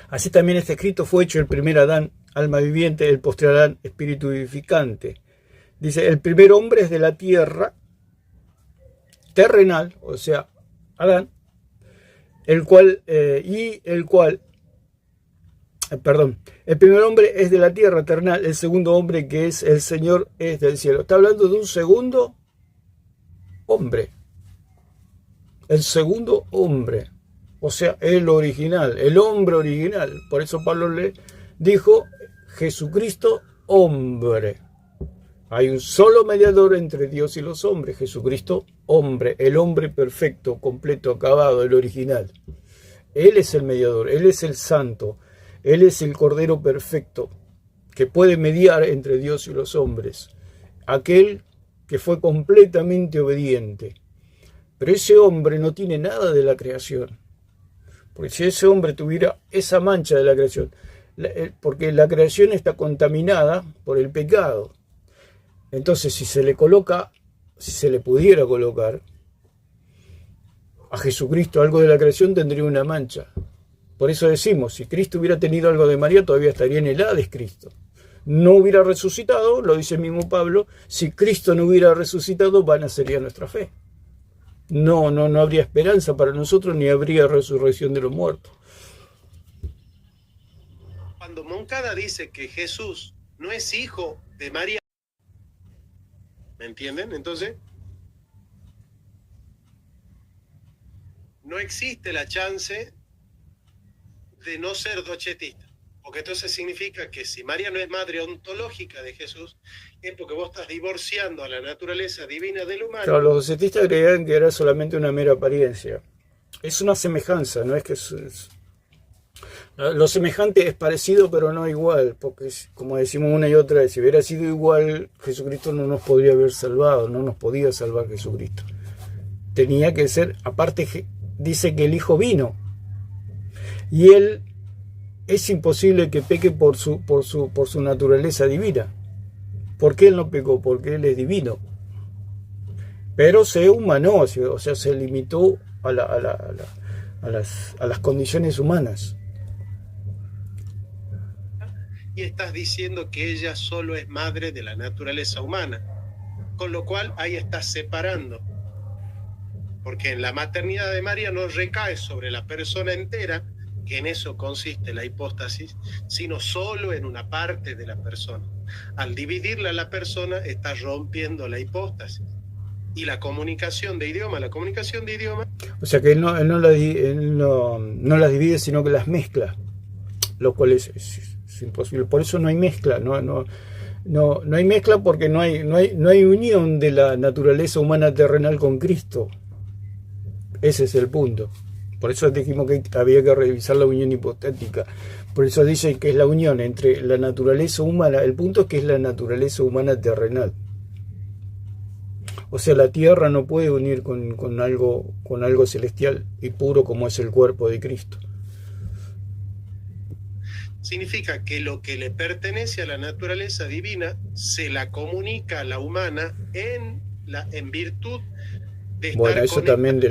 así también está escrito, fue hecho el primer Adán, alma viviente, el postre Adán, espíritu vivificante. Dice, el primer hombre es de la tierra, terrenal, o sea, Adán, el primer hombre es de la tierra terrenal, el segundo hombre que es el Señor es del cielo. Está hablando de un segundo hombre, el segundo hombre, o sea, el original, el hombre original. Por eso Pablo le dijo, Jesucristo hombre. Hay un solo mediador entre Dios y los hombres, Jesucristo hombre, el hombre perfecto, completo, acabado, el original. Él es el mediador, Él es el santo, Él es el cordero perfecto, que puede mediar entre Dios y los hombres. Aquel que fue completamente obediente. Pero ese hombre no tiene nada de la creación. Porque si ese hombre tuviera esa mancha de la creación, porque la creación está contaminada por el pecado. Entonces, si se le pudiera colocar a Jesucristo algo de la creación, tendría una mancha. Por eso decimos, si Cristo hubiera tenido algo de María, todavía estaría en el Hades Cristo. No hubiera resucitado, lo dice el mismo Pablo, si Cristo no hubiera resucitado, vana sería nuestra fe. No habría esperanza para nosotros, ni habría resurrección de los muertos. Cuando Moncada dice que Jesús no es hijo de María, ¿me entienden? Entonces, no existe la chance de no ser dochetista. Porque entonces significa que si María no es madre ontológica de Jesús, es porque vos estás divorciando a la naturaleza divina del humano. Claro, los docetistas creían que era solamente una mera apariencia. Es una semejanza, no es que lo semejante es parecido pero no igual, porque como decimos una y otra vez, si hubiera sido igual, Jesucristo no nos podría haber salvado, no nos podía salvar Jesucristo. Tenía que ser, aparte dice que el Hijo vino, y Él es imposible que peque por su naturaleza divina. ¿Por qué Él no pecó? Porque Él es divino. Pero se humanó, o sea, se limitó a las condiciones humanas. Y estás diciendo que ella solo es madre de la naturaleza humana, con lo cual ahí estás separando, porque en la maternidad de María no recae sobre la persona entera, que en eso consiste la hipóstasis, sino solo en una parte de la persona. Al dividirla a la persona, estás rompiendo la hipóstasis. Y la comunicación de idioma, o sea que él no las divide, sino que las mezcla, lo cual es imposible. Por eso no hay mezcla, no hay mezcla, porque no hay unión de la naturaleza humana terrenal con Cristo. Ese es el punto. Por eso dijimos que había que revisar la unión hipotética. Por eso dicen que es la unión entre la naturaleza humana. El punto es que es la naturaleza humana terrenal. O sea, la tierra no puede unir con algo celestial y puro como es el cuerpo de Cristo. Significa que lo que le pertenece a la naturaleza divina se la comunica a la humana en virtud de estar bueno, eso conectada. también de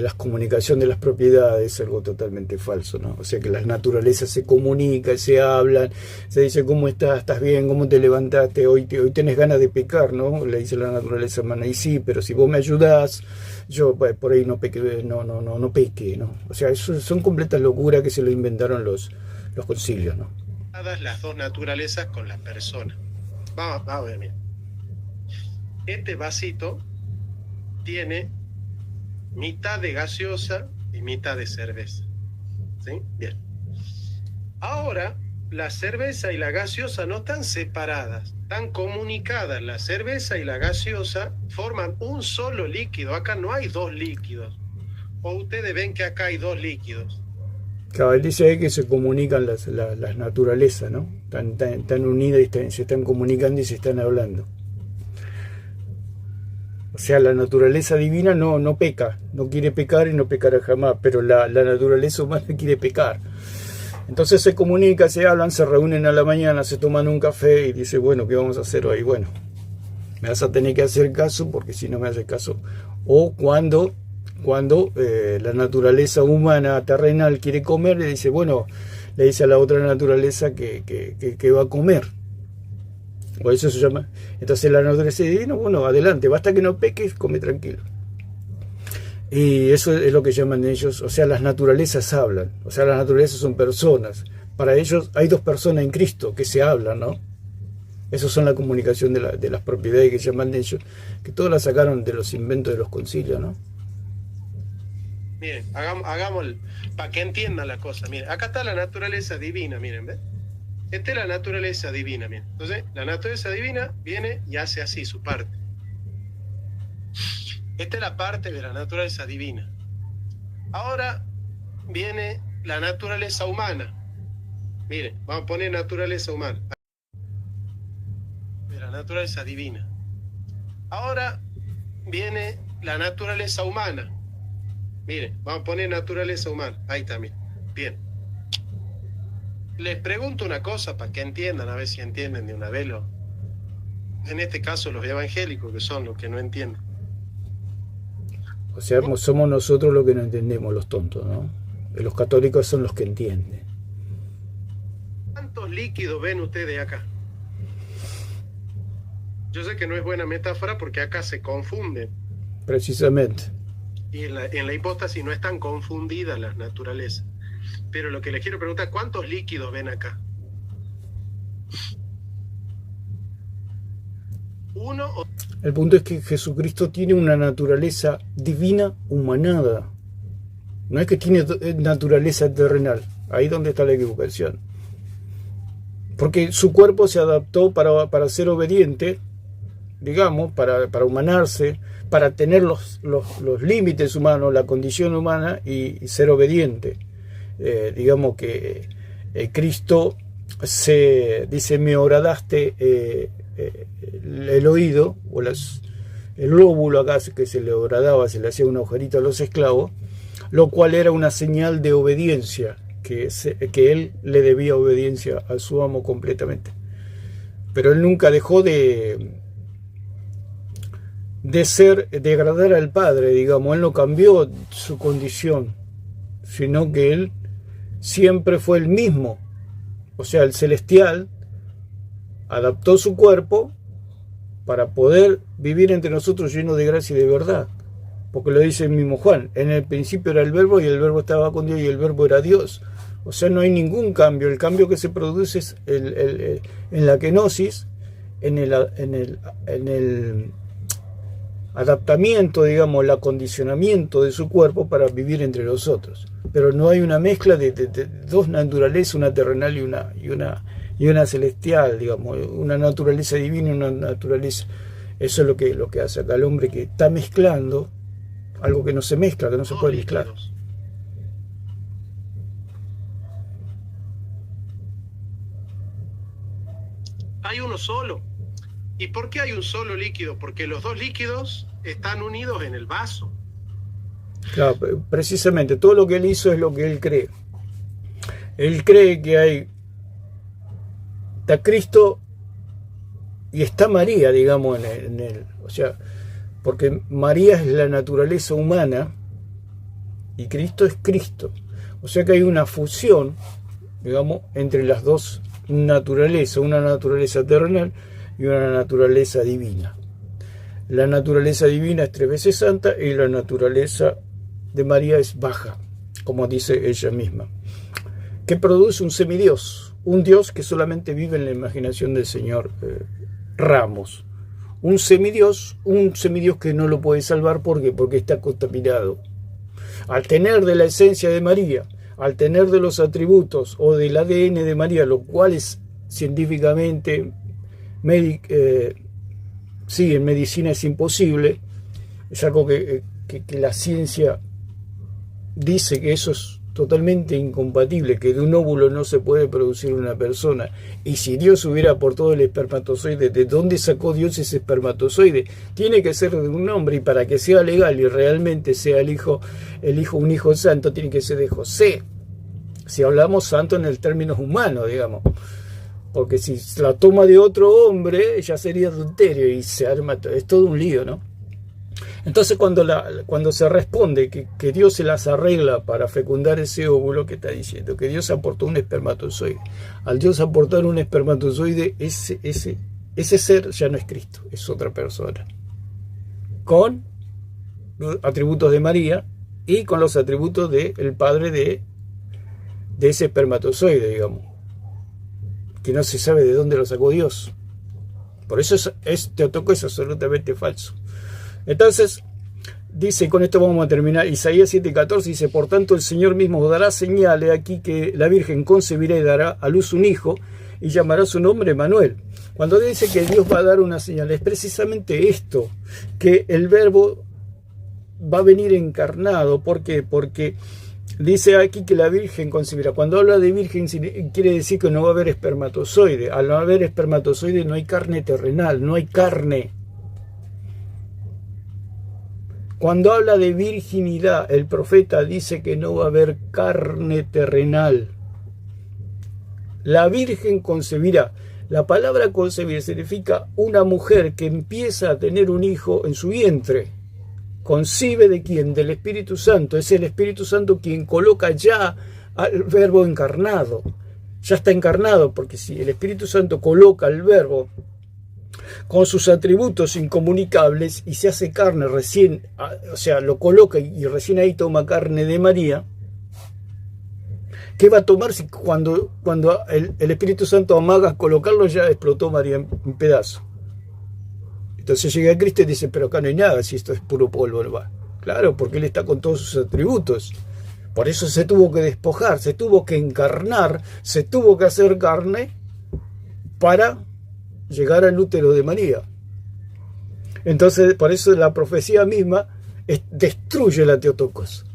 la comunicación de las propiedades es algo totalmente falso, ¿no? O sea que las naturalezas se comunican, se hablan, se dice cómo estás, estás bien, cómo te levantaste, hoy tenés ganas de pecar, ¿no? Le dice la naturaleza humana, y sí, pero si vos me ayudás, yo por ahí no peque, ¿no? O sea, eso son completas locuras que se lo inventaron los concilios, ¿no? Las dos naturalezas con la persona. Vamos a ver, mira. Este vasito tiene mitad de gaseosa y mitad de cerveza. ¿Sí? Bien. Ahora, la cerveza y la gaseosa no están separadas, están comunicadas. La cerveza y la gaseosa forman un solo líquido. Acá no hay dos líquidos. O ustedes ven que acá hay dos líquidos. Claro, él dice ahí que se comunican las naturalezas, ¿no? Están unidas y se están comunicando y se están hablando. O sea, la naturaleza divina no peca, no quiere pecar y no pecará jamás, pero la naturaleza humana quiere pecar. Entonces se comunican, se hablan, se reúnen a la mañana, se toman un café y dice, bueno, ¿qué vamos a hacer hoy? Bueno, me vas a tener que hacer caso porque si no me haces caso. O cuando la naturaleza humana terrenal quiere comer, le dice, bueno, le dice a la otra naturaleza que va a comer. O eso se llama. Entonces la naturaleza divina, bueno, adelante, basta que no peques, come tranquilo. Y eso es lo que llaman ellos, o sea, las naturalezas hablan, o sea, las naturalezas son personas. Para ellos hay dos personas en Cristo que se hablan, ¿no? Eso son la comunicación de las propiedades que llaman ellos, que todas las sacaron de los inventos de los concilios, ¿no? Miren, hagamos para que entiendan la cosa. Miren, acá está la naturaleza divina, miren, ¿ves? Esta es la naturaleza divina, miren. Entonces, la naturaleza divina viene y hace así su parte. Esta es la parte de la naturaleza divina. Ahora viene la naturaleza humana. Miren, vamos a poner naturaleza humana. De la naturaleza divina. Ahora viene la naturaleza humana. Miren, vamos a poner naturaleza humana. Ahí está, miren. Bien. Les pregunto una cosa para que entiendan, a ver si entienden de una vez. En este caso, los evangélicos, que son los que no entienden. O sea, somos nosotros los que no entendemos, los tontos, ¿no? Los católicos son los que entienden. ¿Cuántos líquidos ven ustedes acá? Yo sé que no es buena metáfora porque acá se confunden. Precisamente. Y en la hipóstasis no están confundidas las naturalezas. Pero lo que les quiero preguntar, ¿cuántos líquidos ven acá? ¿Uno o...? El punto es que Jesucristo tiene una naturaleza divina humanada. No es que tiene naturaleza terrenal. Ahí es donde está la equivocación. Porque su cuerpo se adaptó para ser obediente, digamos, para humanarse, para tener los límites humanos, la condición humana y ser obediente. Digamos que Cristo dice, me horadaste el oído, o el lóbulo acá que se le horadaba, se le hacía un agujerito a los esclavos, lo cual era una señal de obediencia, que él le debía obediencia a su amo completamente. Pero él nunca dejó de agradar al Padre, digamos, él no cambió su condición, sino que él siempre fue el mismo, o sea, el celestial adaptó su cuerpo para poder vivir entre nosotros lleno de gracia y de verdad, porque lo dice el mismo Juan, en el principio era el verbo y el verbo estaba con Dios y el verbo era Dios. O sea, no hay ningún cambio, el cambio que se produce es en la kenosis, en el adaptamiento, digamos, el acondicionamiento de su cuerpo para vivir entre nosotros. Pero no hay una mezcla de dos naturalezas, una terrenal y una celestial, digamos, una naturaleza divina y una naturaleza. Eso es lo que hace acá el hombre, que está mezclando algo que no se mezcla, que no se puede mezclar. Hay uno solo. ¿Y por qué hay un solo líquido? Porque los dos líquidos están unidos en el vaso. Claro, precisamente, todo lo que él hizo es lo que él cree. Él cree que está Cristo y está María, digamos, en él. O sea, porque María es la naturaleza humana y Cristo es Cristo. O sea que hay una fusión, digamos, entre las dos naturalezas, una naturaleza terrenal y una naturaleza divina. La naturaleza divina es 3 veces santa y la naturaleza de María es baja, como dice ella misma, que produce un semidios, un Dios que solamente vive en la imaginación del señor Ramos, un semidios que no lo puede salvar. ¿Por qué? Porque está contaminado. Al tener de la esencia de María, al tener de los atributos o del ADN de María, lo cual es científicamente, en medicina es imposible, es algo que la ciencia dice que eso totalmente incompatible, que de un óvulo no se puede producir una persona. Y si Dios hubiera aportado el espermatozoide, ¿de dónde sacó Dios ese espermatozoide? Tiene que ser de un hombre, y para que sea legal y realmente sea el hijo un hijo santo, tiene que ser de José. Si hablamos santo en el término humano, digamos. Porque si la toma de otro hombre, ya sería adulterio y se arma, es todo un lío, ¿no? Entonces cuando se responde que Dios se las arregla para fecundar ese óvulo, ¿qué está diciendo? Que Dios aportó un espermatozoide. Al Dios aportar un espermatozoide, ese ser ya no es Cristo, es otra persona. Con los atributos de María y con los atributos del padre de ese espermatozoide, digamos. Que no se sabe de dónde lo sacó Dios. Por eso Teotocos es absolutamente falso. Entonces, dice, con esto vamos a terminar, Isaías 7:14 dice, por tanto el Señor mismo os dará señales aquí que la Virgen concebirá y dará a luz un hijo y llamará su nombre Manuel. Cuando dice que Dios va a dar una señal, es precisamente esto, que el Verbo va a venir encarnado. ¿Por qué? Porque dice aquí que la Virgen concebirá. Cuando habla de Virgen quiere decir que no va a haber espermatozoide. Al no haber espermatozoide no hay carne terrenal, no hay carne. Cuando habla de virginidad, el profeta dice que no va a haber carne terrenal. La Virgen concebirá. La palabra concebir significa una mujer que empieza a tener un hijo en su vientre. ¿Concibe de quién? Del Espíritu Santo. Es el Espíritu Santo quien coloca ya al Verbo encarnado. Ya está encarnado, porque si el Espíritu Santo coloca al Verbo con sus atributos incomunicables y se hace carne recién, o sea, lo coloca y recién ahí toma carne de María, ¿qué va a tomar si cuando el Espíritu Santo amaga colocarlo ya explotó María en pedazos? Entonces llega Cristo y dice, pero acá no hay nada, si esto es puro polvo, no va. Claro, porque Él está con todos sus atributos. Por eso se tuvo que despojar, se tuvo que encarnar, se tuvo que hacer carne para llegar al útero de María. Entonces, por eso la profecía misma destruye la Teotocos.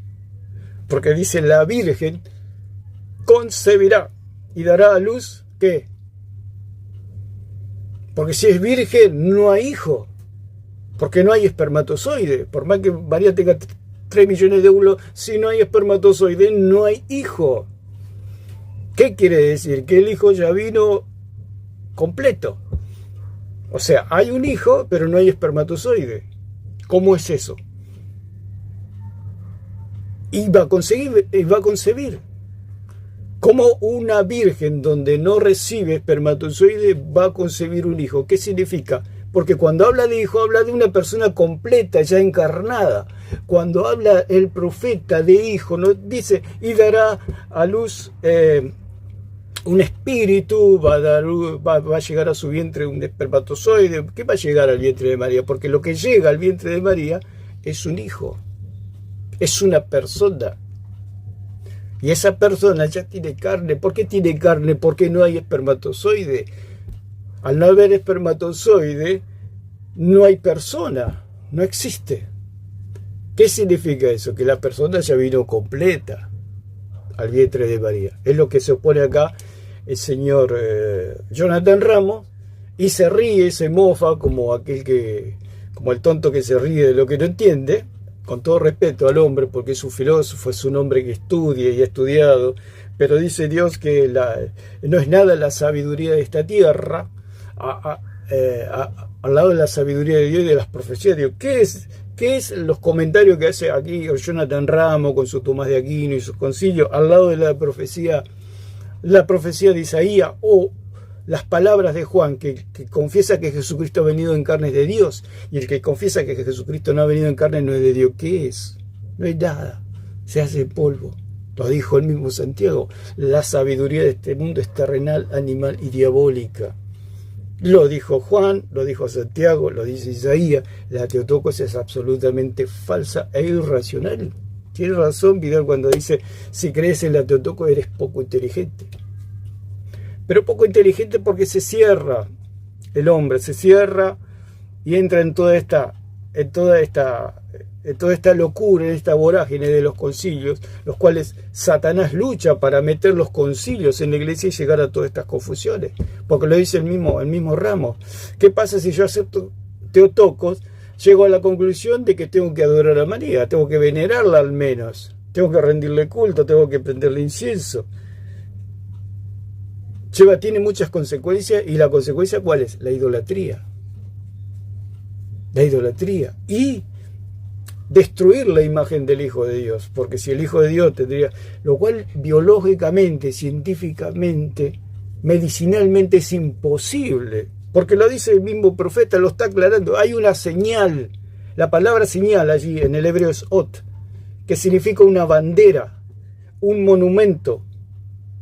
Porque dice, la Virgen concebirá y dará a luz, ¿qué? Porque si es virgen, no hay hijo. Porque no hay espermatozoide. Por más que María tenga 3 millones de óvulos, si no hay espermatozoide, no hay hijo. ¿Qué quiere decir? Que el hijo ya vino completo. O sea, hay un hijo, pero no hay espermatozoide. ¿Cómo es eso? Y va a concebir. Como una virgen donde no recibe espermatozoide va a concebir un hijo. ¿Qué significa? Porque cuando habla de hijo, habla de una persona completa, ya encarnada. Cuando habla el profeta de hijo, ¿no? Dice, y dará a luz un espíritu, va a llegar a su vientre un espermatozoide. ¿Qué va a llegar al vientre de María? Porque lo que llega al vientre de María es un hijo, es una persona. Y esa persona ya tiene carne. ¿Por qué tiene carne? Porque no hay espermatozoide. Al no haber espermatozoide, no hay persona, no existe. ¿Qué significa eso? Que la persona ya vino completa al vientre de María. Es lo que se opone acá el señor Jonathan Ramos, y se ríe, se mofa como el tonto que se ríe de lo que no entiende, con todo respeto al hombre, porque es un filósofo, es un hombre que estudia y ha estudiado, pero dice Dios que no es nada la sabiduría de esta tierra al lado de la sabiduría de Dios y de las profecías de Dios. ¿Qué es los comentarios que hace aquí Jonathan Ramos con su Tomás de Aquino y sus concilios al lado de la profecía de Isaías, o las palabras de Juan que confiesa que Jesucristo ha venido en carne de Dios, y el que confiesa que Jesucristo no ha venido en carne no es de Dios? ¿Qué es? No es nada, se hace polvo. Lo dijo el mismo Santiago, la sabiduría de este mundo es terrenal, animal y diabólica. Lo dijo Juan, lo dijo Santiago, lo dice Isaías. La Teotocos es absolutamente falsa e irracional. Tiene razón Vidal cuando dice, si crees en la Teotocos eres poco inteligente. Pero poco inteligente porque se cierra, el hombre se cierra y entra en toda esta en toda esta locura, en esta vorágine de los concilios, los cuales Satanás lucha para meter los concilios en la iglesia y llegar a todas estas confusiones, porque lo dice el mismo Ramos. ¿Qué pasa si yo acepto Teotocos? Llego a la conclusión de que tengo que adorar a María, tengo que venerarla al menos, tengo que rendirle culto, tengo que prenderle incienso. Tiene muchas consecuencias, y la consecuencia ¿cuál es? La idolatría. La idolatría. Y destruir la imagen del Hijo de Dios, porque si el Hijo de Dios tendría, lo cual biológicamente, científicamente, medicinalmente es imposible, porque lo dice el mismo profeta, lo está aclarando, hay una señal, la palabra señal allí en el hebreo es ot, que significa una bandera, un monumento,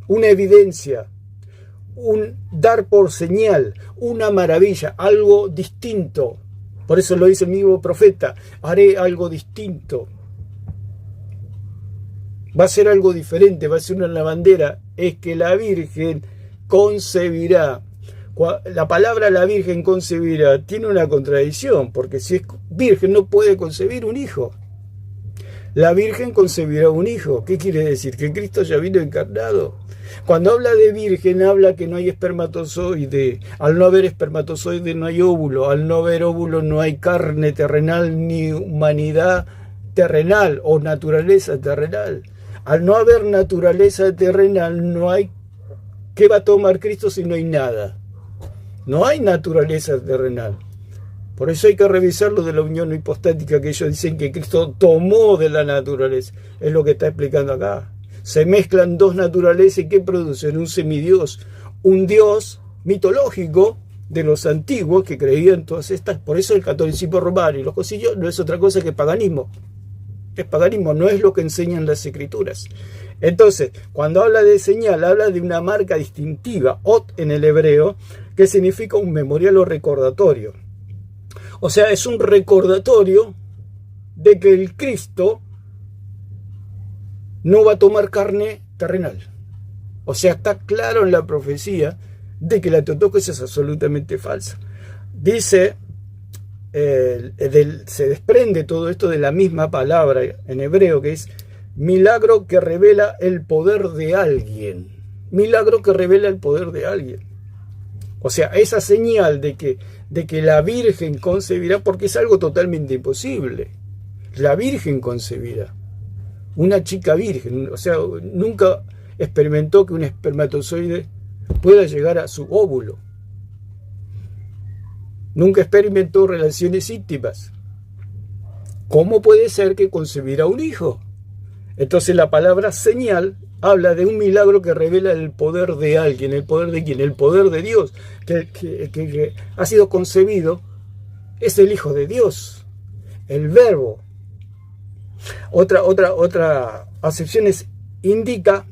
una evidencia, un dar por señal, una maravilla, algo distinto. Por eso lo dice el mismo profeta, haré algo distinto. Va a ser algo diferente, va a ser una bandera, es que la Virgen concebirá. La palabra la Virgen concebirá tiene una contradicción, porque si es virgen no puede concebir un hijo. La Virgen concebirá un hijo. ¿Qué quiere decir? Que Cristo ya vino encarnado. Cuando habla de virgen, habla que no hay espermatozoide. Al no haber espermatozoide no hay óvulo. Al no haber óvulo no hay carne terrenal ni humanidad terrenal o naturaleza terrenal. Al no haber naturaleza terrenal no hay... ¿Qué va a tomar Cristo si no hay nada? No hay naturaleza terrenal. Por eso hay que revisar lo de la unión hipostática, que ellos dicen que Cristo tomó de la naturaleza. Es lo que está explicando acá. Se mezclan dos naturalezas y ¿qué producen? Un semidios, un dios mitológico de los antiguos que creían todas estas. Por eso el catolicismo romano y los concilios no es otra cosa que paganismo. Es paganismo, no es lo que enseñan las escrituras. Entonces, cuando habla de señal, habla de una marca distintiva, ot en el hebreo, que significa un memorial o recordatorio. O sea, es un recordatorio de que el Cristo no va a tomar carne terrenal. O sea, está claro en la profecía de que la Teotocos es absolutamente falsa. Dice, se desprende todo esto de la misma palabra en hebreo, que es milagro que revela el poder de alguien. Milagro que revela el poder de alguien. O sea, esa señal de que la Virgen concebirá, porque es algo totalmente imposible. La Virgen concebirá. Una chica virgen, o sea, nunca experimentó que un espermatozoide pueda llegar a su óvulo. Nunca experimentó relaciones íntimas. ¿Cómo puede ser que concebirá un hijo? Entonces la palabra señal habla de un milagro que revela el poder de alguien. ¿El poder de quién? El poder de Dios, que ha sido concebido, es el Hijo de Dios, el Verbo. Otra acepción es indica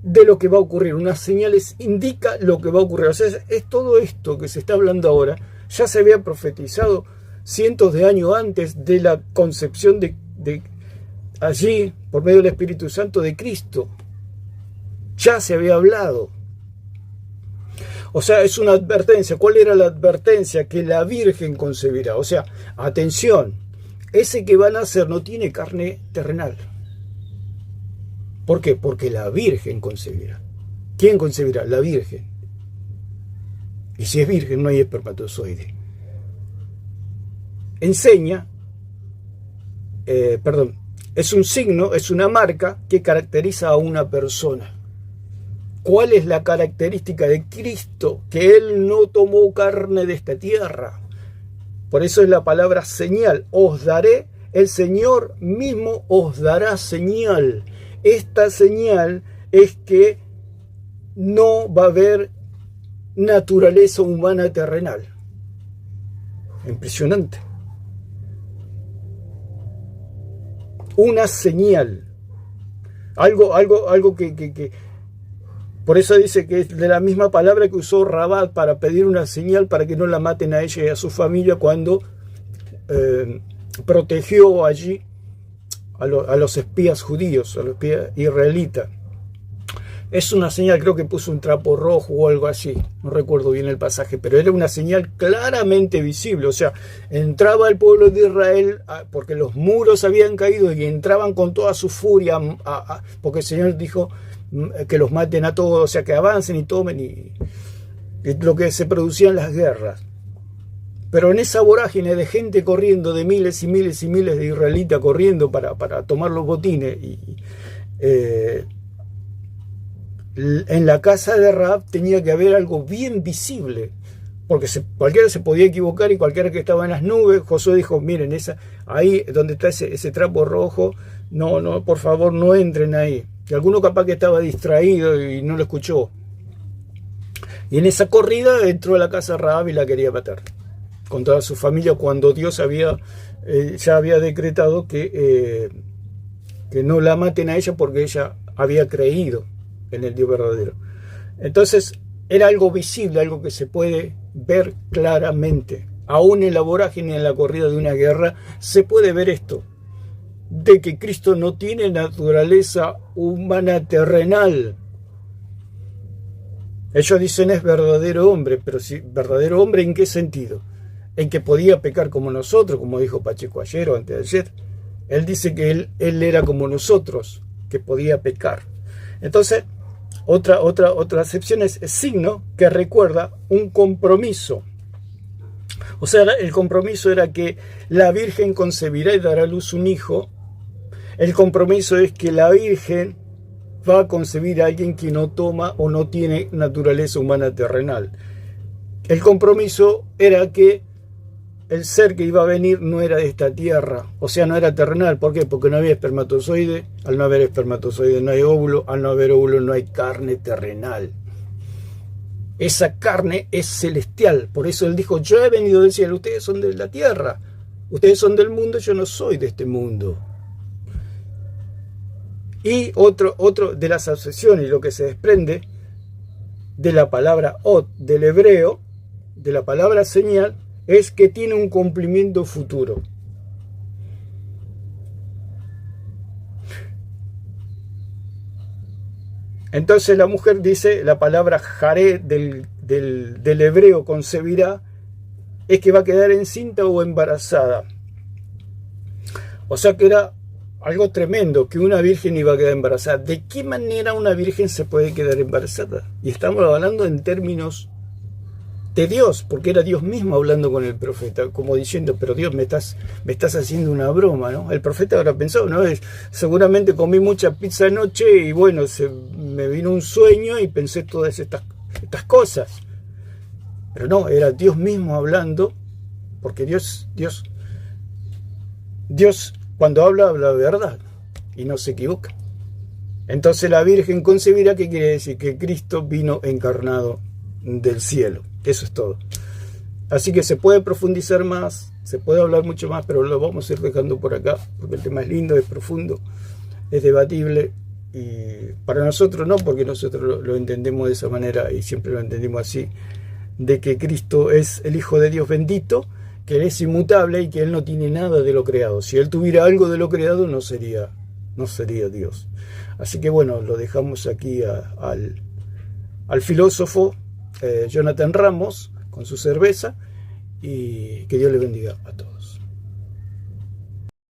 de lo que va a ocurrir. Unas señales indica lo que va a ocurrir. O sea, es todo esto que se está hablando ahora. Ya se había profetizado cientos de años antes de la concepción de allí, por medio del Espíritu Santo de Cristo. Ya se había hablado. O sea, es una advertencia. ¿Cuál era la advertencia? Que la Virgen concebirá. O sea, atención, ese que va a nacer no tiene carne terrenal. ¿Por qué? Porque la Virgen concebirá. ¿Quién concebirá? La Virgen. Y si es virgen no hay espermatozoide. Enseña, es un signo, es una marca que caracteriza a una persona. ¿Cuál es la característica de Cristo? Que Él no tomó carne de esta tierra. Por eso es la palabra señal. Os daré, el Señor mismo os dará señal. Esta señal es que no va a haber naturaleza humana terrenal. Impresionante. Una señal. Algo que por eso dice que es de la misma palabra que usó Rabat para pedir una señal para que no la maten a ella y a su familia cuando protegió allí a los espías judíos, a los espías israelitas. Es una señal, creo que puso un trapo rojo o algo así, no recuerdo bien el pasaje, pero era una señal claramente visible. O sea, entraba el pueblo de Israel porque los muros habían caído y entraban con toda su furia, porque el Señor dijo que los maten a todos, o sea, que avancen y tomen, y lo que se producían las guerras. Pero en esa vorágine de gente corriendo, de miles y miles y miles de israelitas corriendo para tomar los botines, en la casa de Rahab tenía que haber algo bien visible, porque cualquiera se podía equivocar, y cualquiera que estaba en las nubes. Josué dijo, miren, ahí donde está ese trapo rojo, no, por favor, no entren ahí. Y alguno capaz que estaba distraído y no lo escuchó. Y en esa corrida entró a la casa de Rahab y la quería matar con toda su familia, cuando Dios ya había decretado que no la maten a ella, porque ella había creído en el Dios verdadero. Entonces era algo visible, algo que se puede ver claramente. Aún en la vorágine, en la corrida de una guerra, se puede ver esto, de que Cristo no tiene naturaleza humana terrenal. Ellos dicen es verdadero hombre, pero si verdadero hombre, ¿en qué sentido? En que podía pecar como nosotros, como dijo Pacheco ayer o antes de ayer. Él dice que él era como nosotros, que podía pecar. Entonces, otra acepción es signo que recuerda un compromiso. O sea, el compromiso era que la Virgen concebirá y dará a luz un hijo. El compromiso es que la Virgen va a concebir a alguien que no toma o no tiene naturaleza humana terrenal. El compromiso era que el ser que iba a venir no era de esta tierra, o sea, no era terrenal. ¿Por qué? Porque no había espermatozoide. Al no haber espermatozoide no hay óvulo. Al no haber óvulo no hay carne terrenal. Esa carne es celestial. Por eso él dijo, yo he venido del cielo, ustedes son de la tierra. Ustedes son del mundo, yo no soy de este mundo. Y otro de las acepciones, lo que se desprende de la palabra ot, del hebreo, de la palabra señal, es que tiene un cumplimiento futuro. Entonces la mujer dice, la palabra jaré del hebreo concebirá, es que va a quedar encinta o embarazada. O sea que era algo tremendo, que una virgen iba a quedar embarazada. ¿De qué manera una virgen se puede quedar embarazada? Y estamos hablando en términos de Dios, porque era Dios mismo hablando con el profeta, como diciendo, pero Dios, me estás haciendo una broma, ¿no? El profeta habrá pensado, ¿no? Seguramente comí mucha pizza anoche y bueno, me vino un sueño y pensé todas estas cosas. Pero no, era Dios mismo hablando, porque Dios cuando habla verdad y no se equivoca. Entonces la Virgen concebirá, ¿qué quiere decir? Que Cristo vino encarnado del cielo. Eso es todo. Así que se puede profundizar más, se puede hablar mucho más, pero lo vamos a ir dejando por acá, porque el tema es lindo, es profundo, es debatible, y para nosotros no, porque nosotros lo entendemos de esa manera y siempre lo entendimos así, de que Cristo es el Hijo de Dios bendito, que Él es inmutable y que Él no tiene nada de lo creado. Si Él tuviera algo de lo creado, no sería Dios. Así que bueno, lo dejamos aquí al filósofo Jonathan Ramos con su cerveza, y que Dios le bendiga a todos.